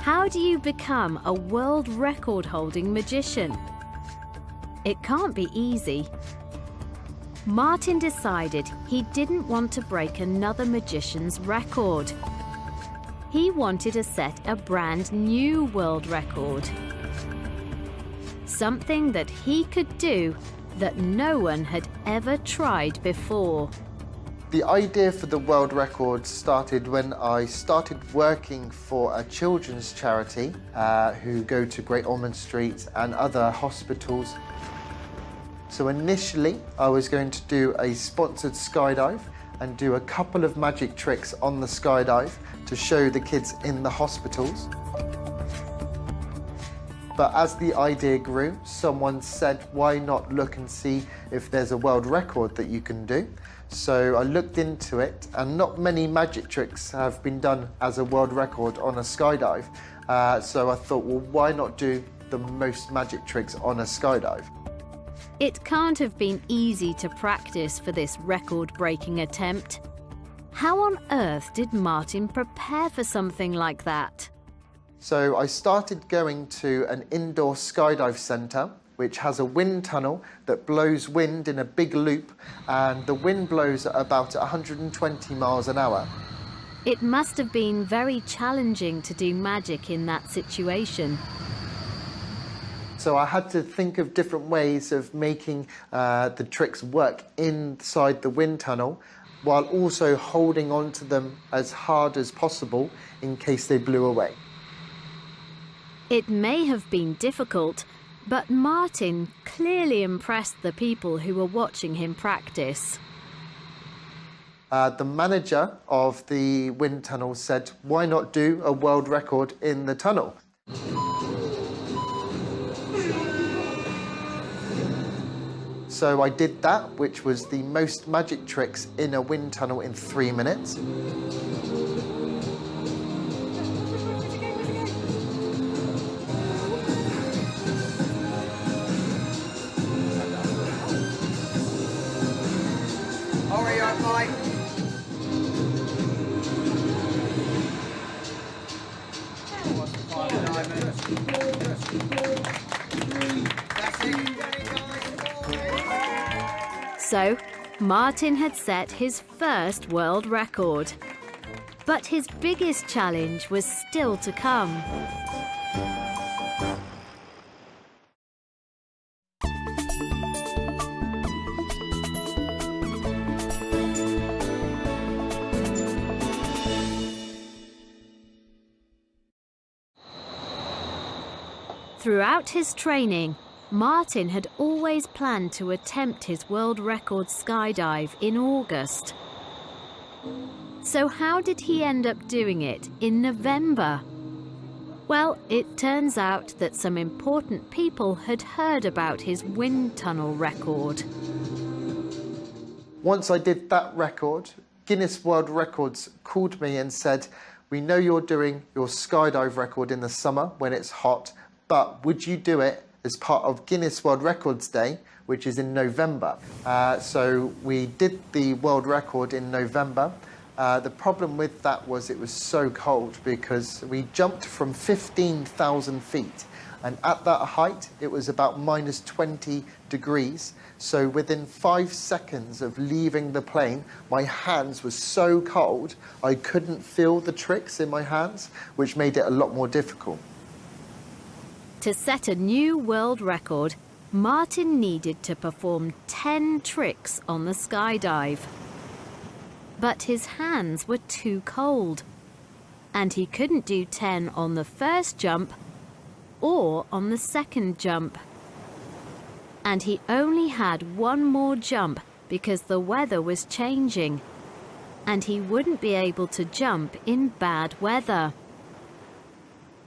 How do you become a world record-holding magician? It can't be easy. Martin decided he didn't want to break another magician's record. He wanted to set a brand new world record. Something that he could do that no one had ever tried before. The idea for the world record started when I started working for a children's charity who go to Great Ormond Street and other hospitals. So initially I was going to do a sponsored skydive and do a couple of magic tricks on the skydive to show the kids in the hospitals. But as the idea grew, someone said, why not look and see if there's a world record that you can do? So I looked into it, and not many magic tricks have been done as a world record on a skydive. So I thought, well, why not do the most magic tricks on a skydive? It can't have been easy to practice for this record-breaking attempt. How on earth did Martin prepare for something like that? So I started going to an indoor skydive centre, which has a wind tunnel that blows wind in a big loop, and the wind blows at about 120 miles an hour. It must have been very challenging to do magic in that situation. So I had to think of different ways of making the tricks work inside the wind tunnel, while also holding on to them as hard as possible in case they blew away. It may have been difficult, but Martin clearly impressed the people who were watching him practice. The manager of the wind tunnel said, why not do a world record in the tunnel? So I did that, which was the most magic tricks in a wind tunnel in 3 minutes. Hurry up, Mike. So, Martin had set his first world record. But his biggest challenge was still to come. Throughout his training, Martin had always planned to attempt his world record skydive in August. So how did he end up doing it in November? Well, it turns out that some important people had heard about his wind tunnel record. Once I did that record, Guinness World Records called me and said, "We know you're doing your skydive record in the summer when it's hot, but would you do it as part of Guinness World Records Day, which is in November?" So we did the world record in November. The problem with that was it was so cold because we jumped from 15,000 feet, and at that height it was about minus 20 degrees. So within 5 seconds of leaving the plane, my hands were so cold I couldn't feel the tricks in my hands, which made it a lot more difficult. To set a new world record, Martin needed to perform 10 tricks on the skydive. But his hands were too cold, and he couldn't do 10 on the first jump or on the second jump. And he only had one more jump because the weather was changing, and he wouldn't be able to jump in bad weather.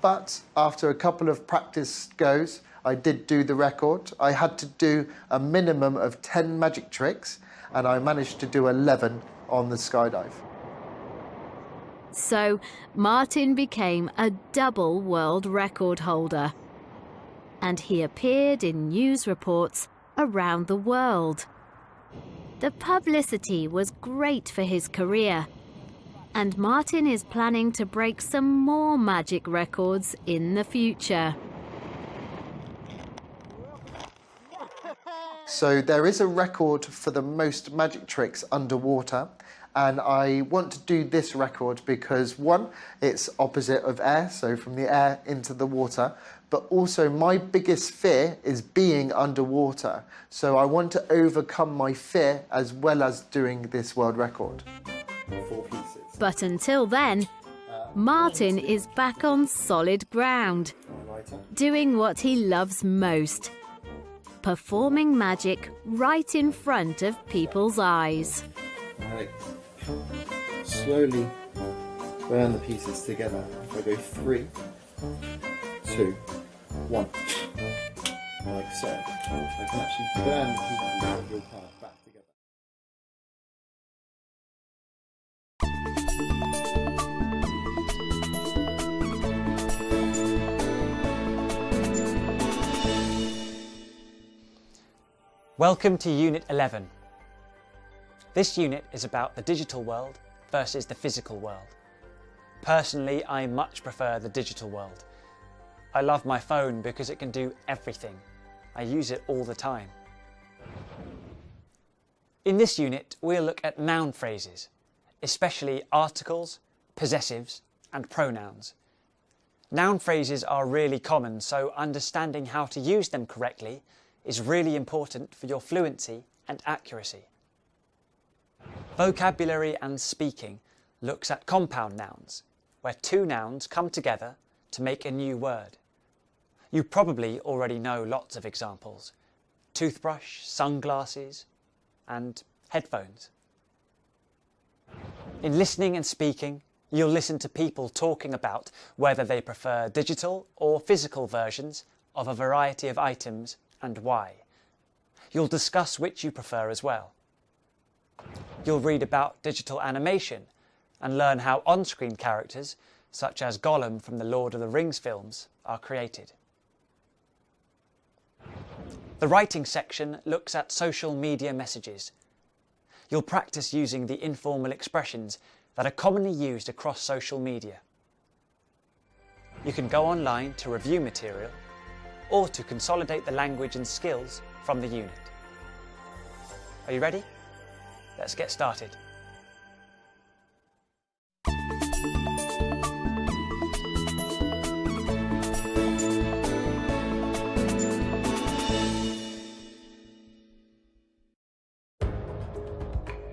But after a couple of practice goes, I did do the record. I had to do a minimum of 10 magic tricks, and I managed to do 11 on the skydive. So Martin became a double world record holder, and he appeared in news reports around the world. The publicity was great for his career, and Martin is planning to break some more magic records in the future. So there is a record for the most magic tricks underwater, and I want to do this record because, one, it's opposite of air, so from the air into the water, but also my biggest fear is being underwater. So I want to overcome my fear as well as doing this world record. 4 pieces. But until then, Martin is back on solid ground, doing what he loves most: performing magic right in front of people's eyes. Right. Slowly burn the pieces together. If I go 3, 2, 1, like so, I can actually burn the pieces of your part back together. Welcome to Unit 11. This unit is about the digital world versus the physical world. Personally, I much prefer the digital world. I love my phone because it can do everything. I use it all the time. In this unit, we'll look at noun phrases, especially articles, possessives, and pronouns. Noun phrases are really common, so understanding how to use them correctly is really important for your fluency and accuracy. Vocabulary and speaking looks at compound nouns, where 2 nouns come together to make a new word. You probably already know lots of examples: toothbrush, sunglasses, and headphones. In listening and speaking, you'll listen to people talking about whether they prefer digital or physical versions of a variety of items and why. You'll discuss which you prefer as well. You'll read about digital animation and learn how on-screen characters, such as Gollum from the Lord of the Rings films, are created. The writing section looks at social media messages. You'll practice using the informal expressions that are commonly used across social media. You can go online to review material or to consolidate the language and skills from the unit. Are you ready? let's get started.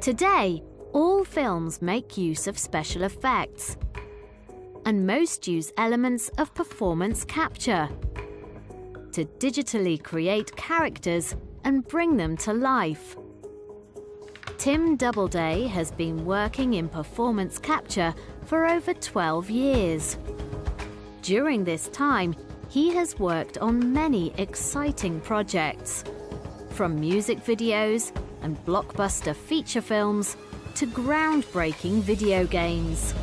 Today, all films make use of special effects, and most use elements of performance capture to digitally create characters and bring them to life. Tim Doubleday has been working in performance capture for over 12 years. During this time, he has worked on many exciting projects, from music videos and blockbuster feature films to groundbreaking video games.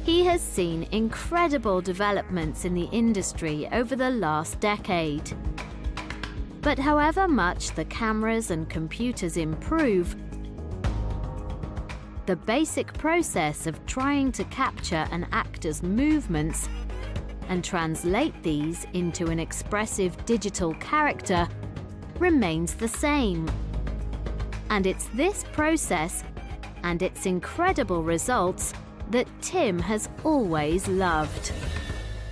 He has seen incredible developments in the industry over the last decade. But however much the cameras and computers improve, the basic process of trying to capture an actor's movements and translate these into an expressive digital character remains the same. And it's this process and its incredible results that Tim has always loved.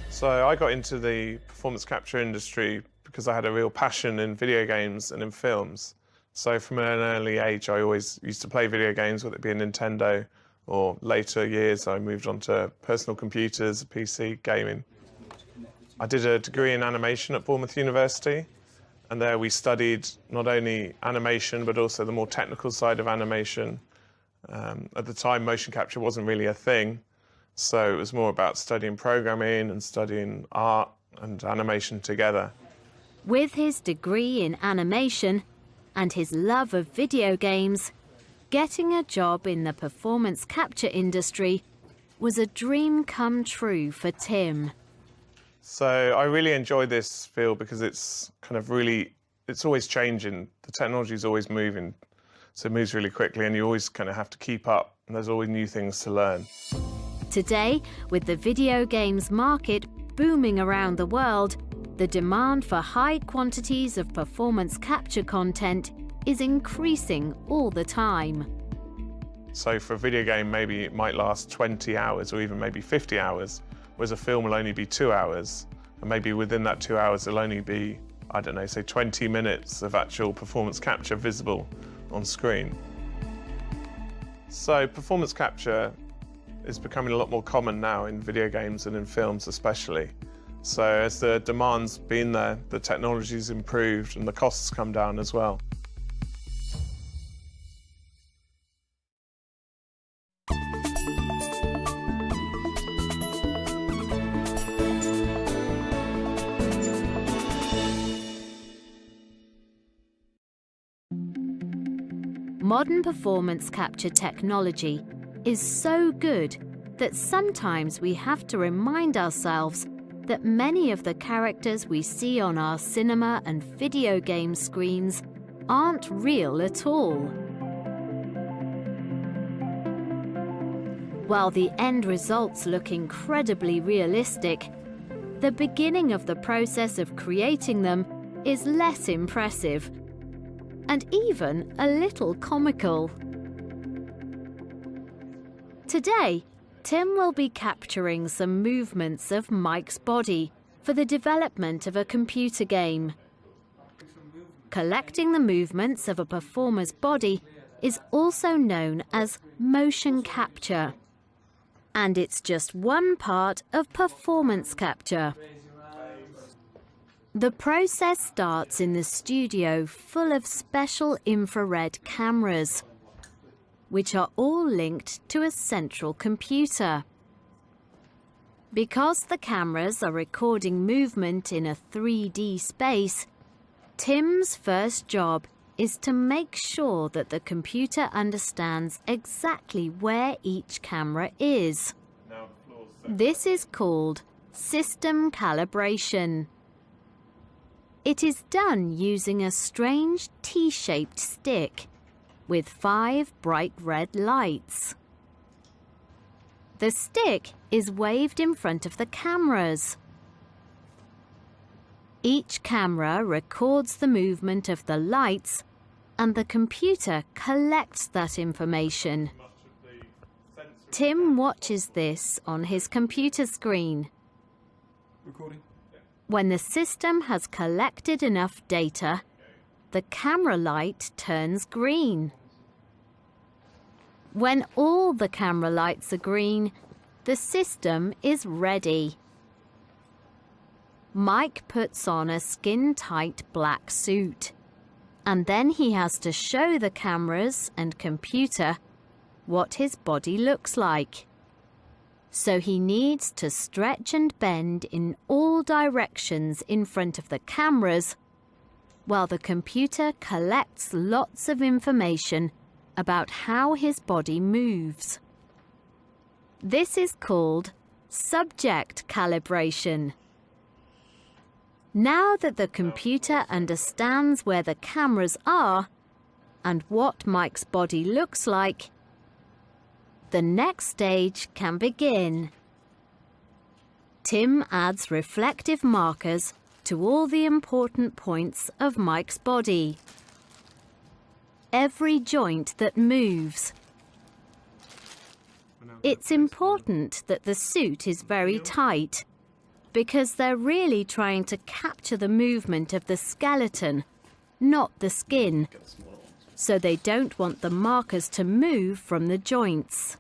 So I got into the performance capture industry because I had a real passion in video games and in films. So from an early age, I always used to play video games, whether it be a Nintendo, or later years I moved on to personal computers, PC, gaming. I did a degree in animation at Bournemouth University, and there we studied not only animation, but also the more technical side of animation. At the time, motion capture wasn't really a thing, so it was more about studying programming and studying art and animation together. With his degree in animation and his love of video games, getting a job in the performance capture industry was a dream come true for Tim. So I really enjoy this field because it's kind of really, it's always changing. The technology is always moving, so it moves really quickly and you always kind of have to keep up, and there's always new things to learn. Today, with the video games market booming around the world, the demand for high quantities of performance capture content is increasing all the time. So for a video game, maybe it might last 20 hours or even maybe 50 hours, whereas a film will only be 2 hours. And maybe within that 2 hours, there'll only be, I don't know, say 20 minutes of actual performance capture visible on screen. So performance capture is becoming a lot more common now in video games and in films especially. So as the demand's been there, the technology's improved and the costs come down as well. Modern performance capture technology is so good that sometimes we have to remind ourselves that many of the characters we see on our cinema and video game screens aren't real at all. While the end results look incredibly realistic, the beginning of the process of creating them is less impressive, and even a little comical. Today, Tim will be capturing some movements of Mike's body for the development of a computer game. Collecting the movements of a performer's body is also known as motion capture. And it's just one part of performance capture. The process starts in the studio full of special infrared cameras, which are all linked to a central computer. Because the cameras are recording movement in a 3D space, Tim's first job is to make sure that the computer understands exactly where each camera is. This is called system calibration. It is done using a strange T-shaped stick with 5 bright red lights. The stick is waved in front of the cameras. Each camera records the movement of the lights and the computer collects that information. Tim watches this on his computer screen. Recording. When the system has collected enough data, the camera light turns green. When all the camera lights are green, the system is ready. Mike puts on a skin-tight black suit, and then he has to show the cameras and computer what his body looks like. So he needs to stretch and bend in all directions in front of the cameras, while the computer collects lots of information about how his body moves. This is called subject calibration. Now that the computer understands where the cameras are and what Mike's body looks like, the next stage can begin. Tim adds reflective markers to all the important points of Mike's body. Every joint that moves. It's important that the suit is very tight, because they're really trying to capture the movement of the skeleton, not the skin, so they don't want the markers to move from the joints.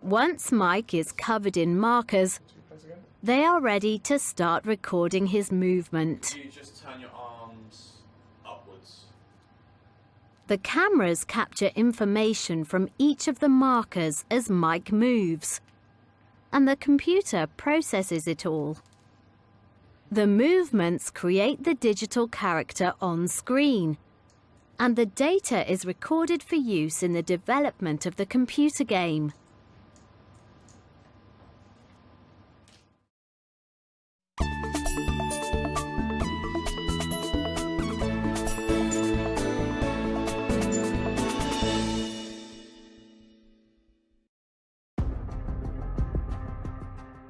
Once Mike is covered in markers, they are ready to start recording his movement. You just turn your arms upwards. The cameras capture information from each of the markers as Mike moves, and the computer processes it all. The movements create the digital character on screen, and the data is recorded for use in the development of the computer game.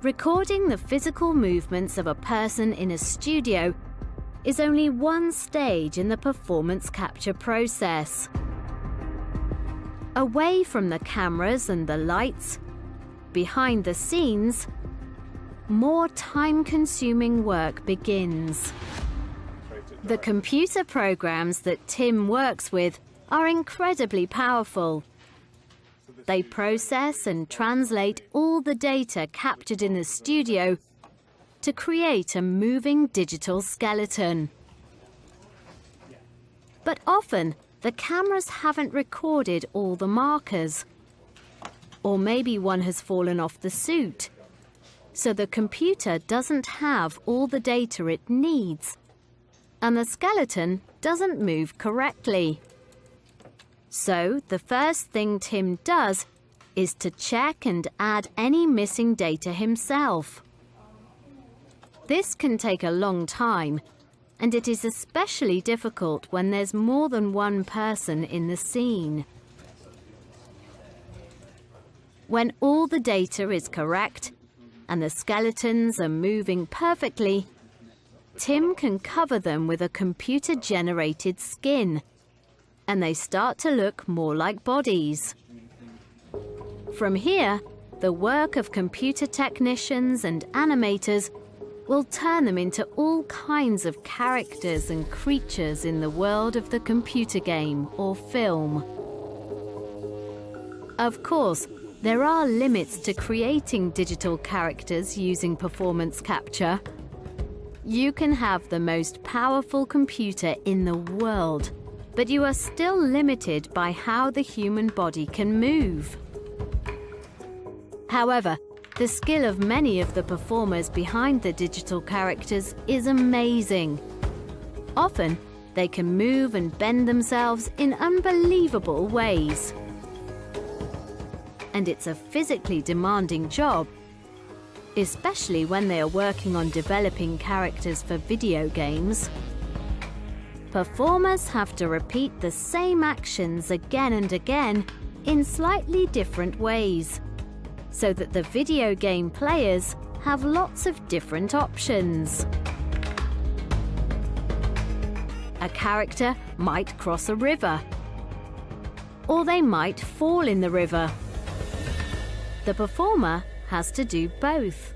Recording the physical movements of a person in a studio is only one stage in the performance capture process. Away from the cameras and the lights, behind the scenes, more time-consuming work begins. The computer programs that Tim works with are incredibly powerful. They process and translate all the data captured in the studio to create a moving digital skeleton. But often, the cameras haven't recorded all the markers. Or maybe one has fallen off the suit, so the computer doesn't have all the data it needs, and the skeleton doesn't move correctly. So the first thing Tim does is to check and add any missing data himself. This can take a long time, and it is especially difficult when there's more than one person in the scene. When all the data is correct and the skeletons are moving perfectly, Tim can cover them with a computer-generated skin, and they start to look more like bodies. From here, the work of computer technicians and animators will turn them into all kinds of characters and creatures in the world of the computer game or film. Of course, there are limits to creating digital characters using performance capture. You can have the most powerful computer in the world, but you are still limited by how the human body can move. However, the skill of many of the performers behind the digital characters is amazing. Often, they can move and bend themselves in unbelievable ways. And it's a physically demanding job, especially when they are working on developing characters for video games. Performers have to repeat the same actions again and again in slightly different ways, so that the video game players have lots of different options. A character might cross a river, or they might fall in the river. The performer has to do both.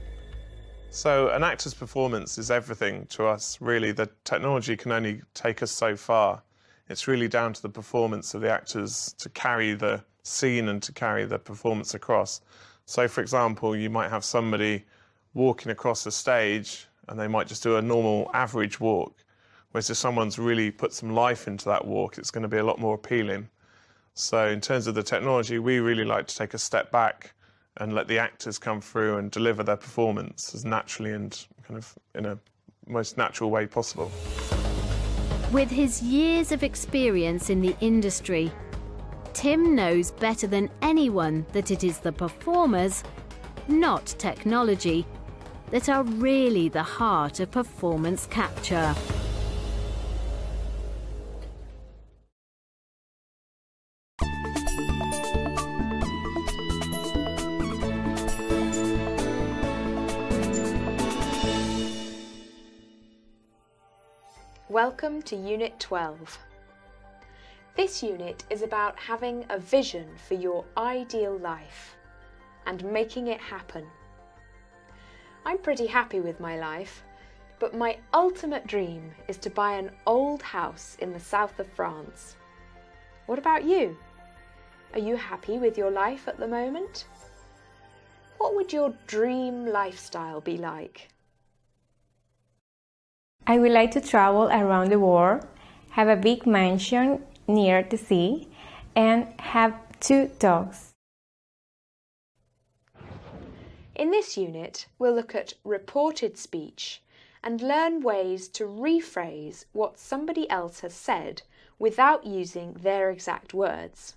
So an actor's performance is everything to us, really. The technology can only take us so far. It's really down to the performance of the actors to carry the scene and to carry the performance across. So, for example, you might have somebody walking across the stage and they might just do a normal average walk, whereas if someone's really put some life into that walk, it's going to be a lot more appealing. So in terms of the technology, we really like to take a step back and let the actors come through and deliver their performance as naturally and kind of in a most natural way possible. With his years of experience in the industry, Tim knows better than anyone that it is the performers, not technology, that are really the heart of performance capture. Welcome to Unit 12. This unit is about having a vision for your ideal life and making it happen. I'm pretty happy with my life, but my ultimate dream is to buy an old house in the south of France. What about you? Are you happy with your life at the moment? What would your dream lifestyle be like? I would like to travel around the world, have a big mansion near the sea, and have 2 dogs. In this unit, we'll look at reported speech and learn ways to rephrase what somebody else has said without using their exact words.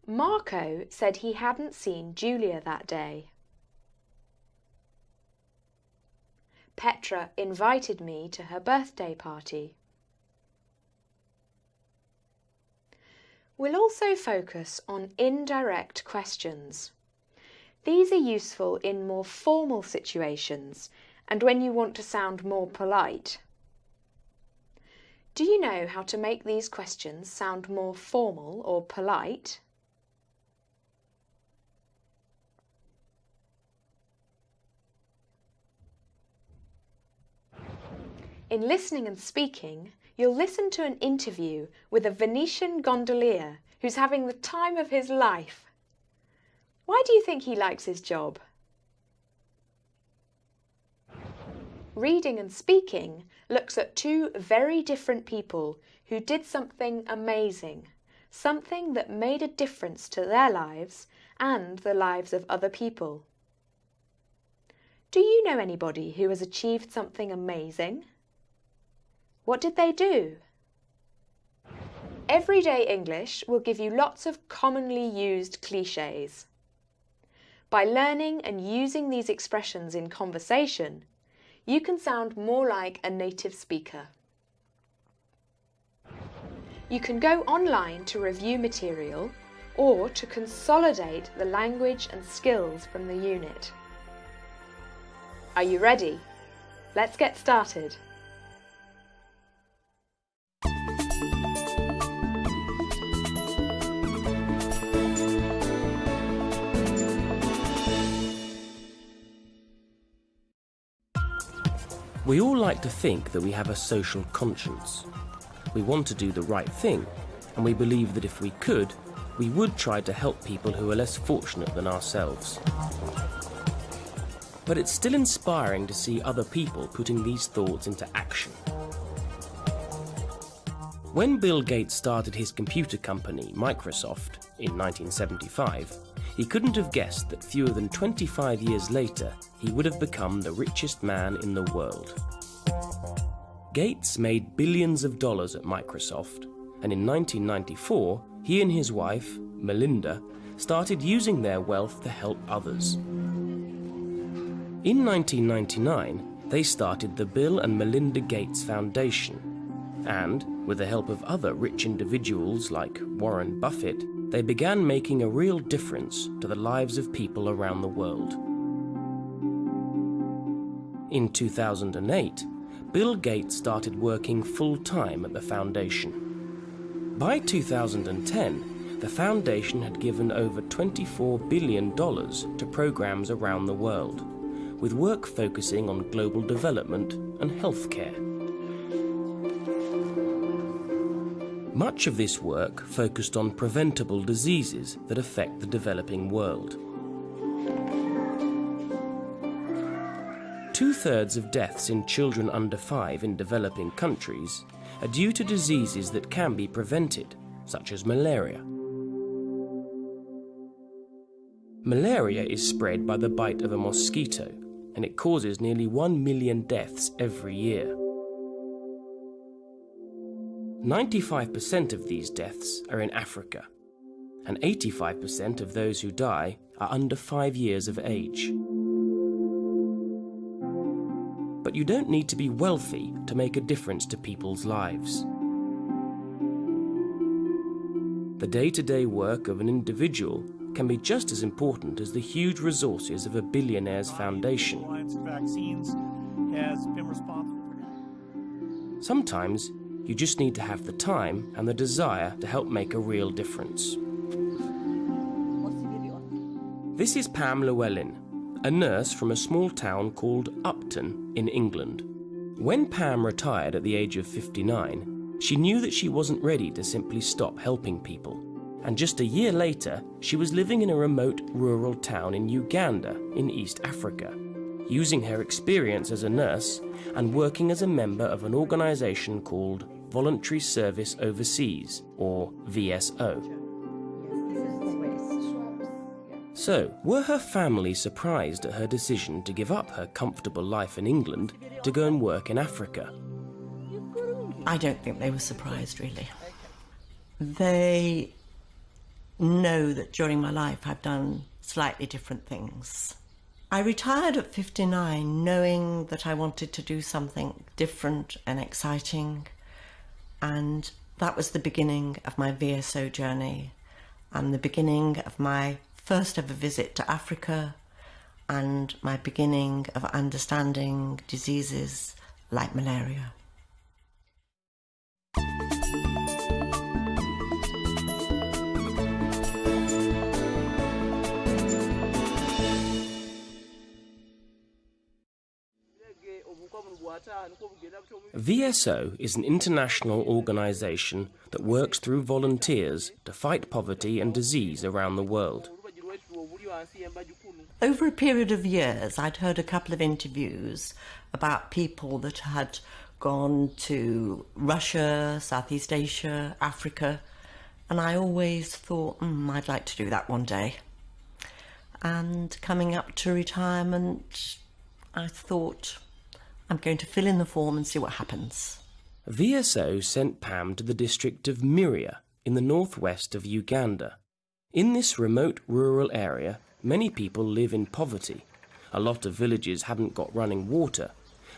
Marco said he hadn't seen Julia that day. Petra invited me to her birthday party. We'll also focus on indirect questions. These are useful in more formal situations and when you want to sound more polite. Do you know how to make these questions sound more formal or polite? In listening and speaking, you'll listen to an interview with a Venetian gondolier who's having the time of his life. Why do you think he likes his job? Reading and speaking looks at 2 very different people who did something amazing, something that made a difference to their lives and the lives of other people. Do you know anybody who has achieved something amazing? What did they do? Everyday English will give you lots of commonly used clichés. By learning and using these expressions in conversation, you can sound more like a native speaker. You can go online to review material or to consolidate the language and skills from the unit. Are you ready? Let's get started. We all like to think that we have a social conscience. We want to do the right thing, and we believe that if we could, we would try to help people who are less fortunate than ourselves. But it's still inspiring to see other people putting these thoughts into action. When Bill Gates started his computer company, Microsoft, in 1975, he couldn't have guessed that fewer than 25 years later, he would have become the richest man in the world. Gates made billions of dollars at Microsoft, and in 1994, he and his wife, Melinda, started using their wealth to help others. In 1999, they started the Bill and Melinda Gates Foundation, and, with the help of other rich individuals like Warren Buffett, they began making a real difference to the lives of people around the world. In 2008, Bill Gates started working full-time at the foundation. By 2010, the foundation had given over $24 billion to programs around the world, with work focusing on global development and healthcare. Much of this work focused on preventable diseases that affect the developing world. 2/3 of deaths in children under 5 in developing countries are due to diseases that can be prevented, such as malaria. Malaria is spread by the bite of a mosquito, and it causes nearly 1 million deaths every year. 95% of these deaths are in Africa, and 85% of those who die are under 5 years of age. But you don't need to be wealthy to make a difference to people's lives. The day-to-day work of an individual can be just as important as the huge resources of a billionaire's foundation. Sometimes you just need to have the time and the desire to help make a real difference. This is Pam Llewellyn, a nurse from a small town called Upton in England. When Pam retired at the age of 59, she knew that she wasn't ready to simply stop helping people. And just a year later, she was living in a remote rural town in Uganda in East Africa, using her experience as a nurse and working as a member of an organisation called Voluntary Service Overseas, or VSO. So, were her family surprised at her decision to give up her comfortable life in England to go and work in Africa? I don't think they were surprised, really. They know that during my life I've done slightly different things. I retired at 59 knowing that I wanted to do something different and exciting, and that was the beginning of my VSO journey and the beginning of my first ever visit to Africa and my beginning of understanding diseases like malaria. VSO is an international organisation that works through volunteers to fight poverty and disease around the world. Over a period of years, I'd heard a couple of interviews about people that had gone to Russia, Southeast Asia, Africa, and I always thought, I'd like to do that one day. And coming up to retirement, I thought, I'm going to fill in the form and see what happens. VSO sent Pam to the district of Miria in the northwest of Uganda. In this remote rural area, many people live in poverty. A lot of villages haven't got running water,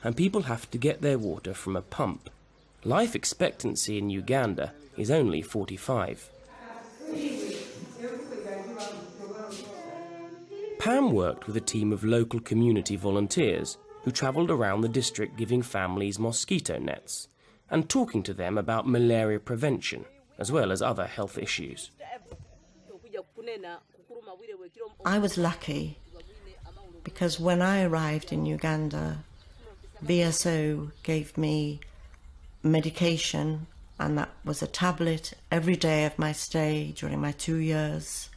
and people have to get their water from a pump. Life expectancy in Uganda is only 45. Pam worked with a team of local community volunteers who travelled around the district giving families mosquito nets and talking to them about malaria prevention, as well as other health issues. I was lucky because when I arrived in Uganda, VSO gave me medication, and that was a tablet every day of my stay during my 2 years.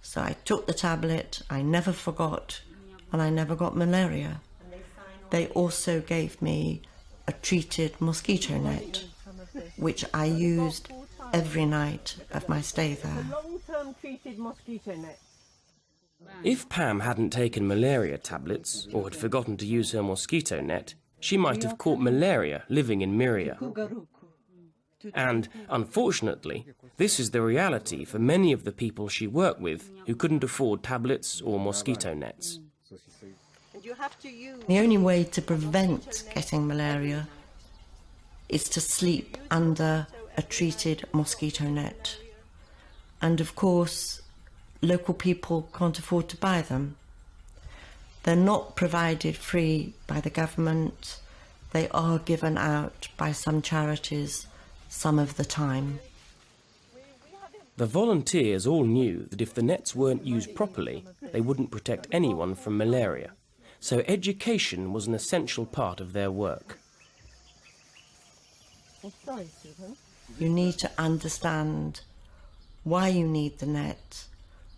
So I took the tablet, I never forgot, and I never got malaria. They also gave me a treated mosquito net, which I used every night of my stay there. If Pam hadn't taken malaria tablets or had forgotten to use her mosquito net, she might have caught malaria living in Miria. And, unfortunately, this is the reality for many of the people she worked with who couldn't afford tablets or mosquito nets. The only way to prevent getting malaria is to sleep under a treated mosquito net. And of course, local people can't afford to buy them. They're not provided free by the government. They are given out by some charities some of the time. The volunteers all knew that if the nets weren't used properly, they wouldn't protect anyone from malaria. So education was an essential part of their work. You need to understand why you need the net,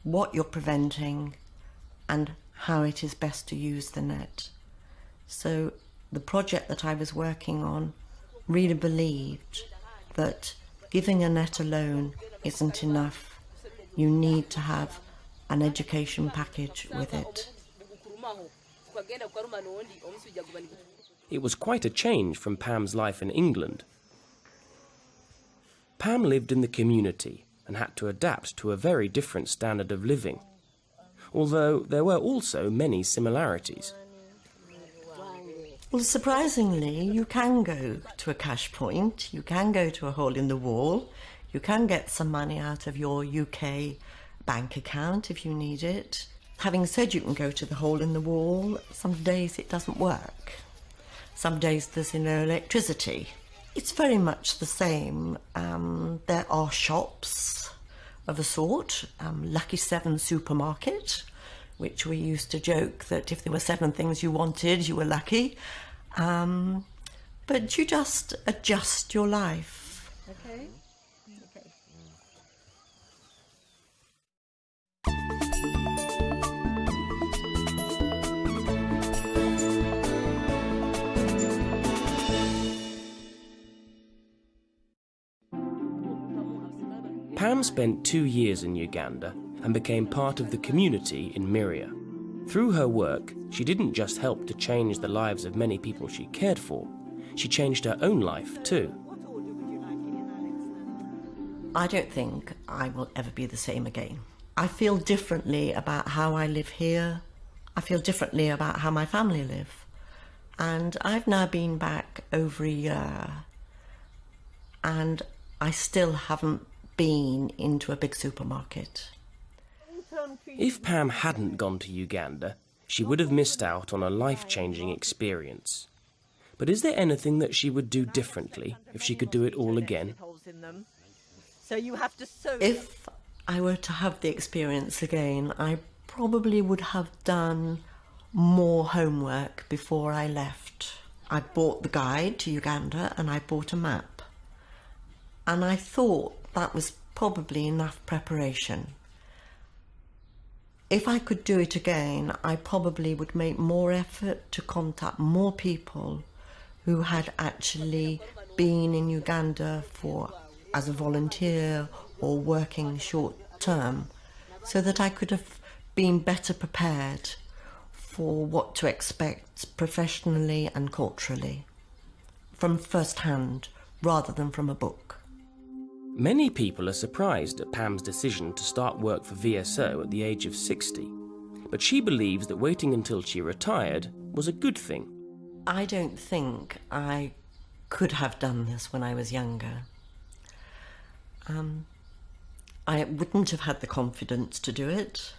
what you're preventing, and how it is best to use the net. So the project that I was working on really believed that giving a net alone isn't enough. You need to have an education package with it. It was quite a change from Pam's life in England. Pam lived in the community and had to adapt to a very different standard of living, although there were also many similarities. Well, surprisingly, you can go to a cash point, you can go to a hole in the wall, you can get some money out of your UK bank account if you need it. Having said you can go to the hole in the wall, some days it doesn't work. Some days there's no electricity. It's very much the same. There are shops of a sort, Lucky 7 supermarket, which we used to joke that if there were 7 things you wanted, you were lucky. But you just adjust your life. Okay. Okay. Pam spent 2 years in Uganda and became part of the community in Miria. Through her work, she didn't just help to change the lives of many people she cared for, she changed her own life too. I don't think I will ever be the same again. I feel differently about how I live here. I feel differently about how my family live. And I've now been back over a year and I still haven't been into a big supermarket. If Pam hadn't gone to Uganda, she would have missed out on a life-changing experience. But is there anything that she would do differently if she could do it all again? If I were to have the experience again, I probably would have done more homework before I left. I bought the guide to Uganda and I bought a map. And I thought that was probably enough preparation. If I could do it again, I probably would make more effort to contact more people who had actually been in Uganda as a volunteer or working short term, so that I could have been better prepared for what to expect professionally and culturally, from first hand rather than from a book. Many people are surprised at Pam's decision to start work for VSO at the age of 60, but she believes that waiting until she retired was a good thing. I don't think I could have done this when I was younger. I wouldn't have had the confidence to do it.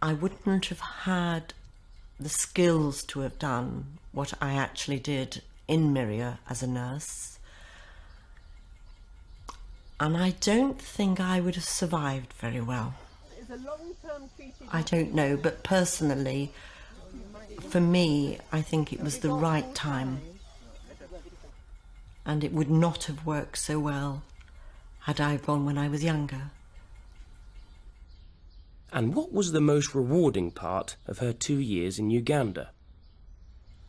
I wouldn't have had the skills to have done what I actually did in Miria as a nurse. And I don't think I would have survived very well. I don't know, but personally, for me, I think it was the right time. And it would not have worked so well had I gone when I was younger. And what was the most rewarding part of her 2 years in Uganda?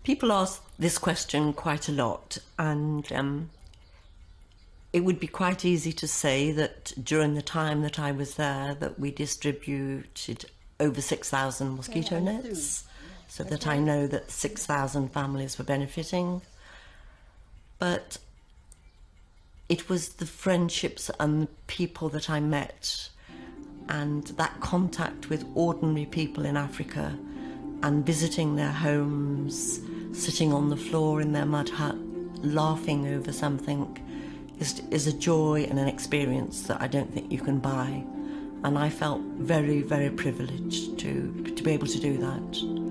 People ask this question quite a lot, and it would be quite easy to say that during the time that I was there that we distributed over 6,000 mosquito nets, so that I know that 6,000 families were benefiting. But it was the friendships and the people that I met and that contact with ordinary people in Africa and visiting their homes, sitting on the floor in their mud hut, laughing over something is a joy and an experience that I don't think you can buy. And I felt very, very privileged to be able to do that.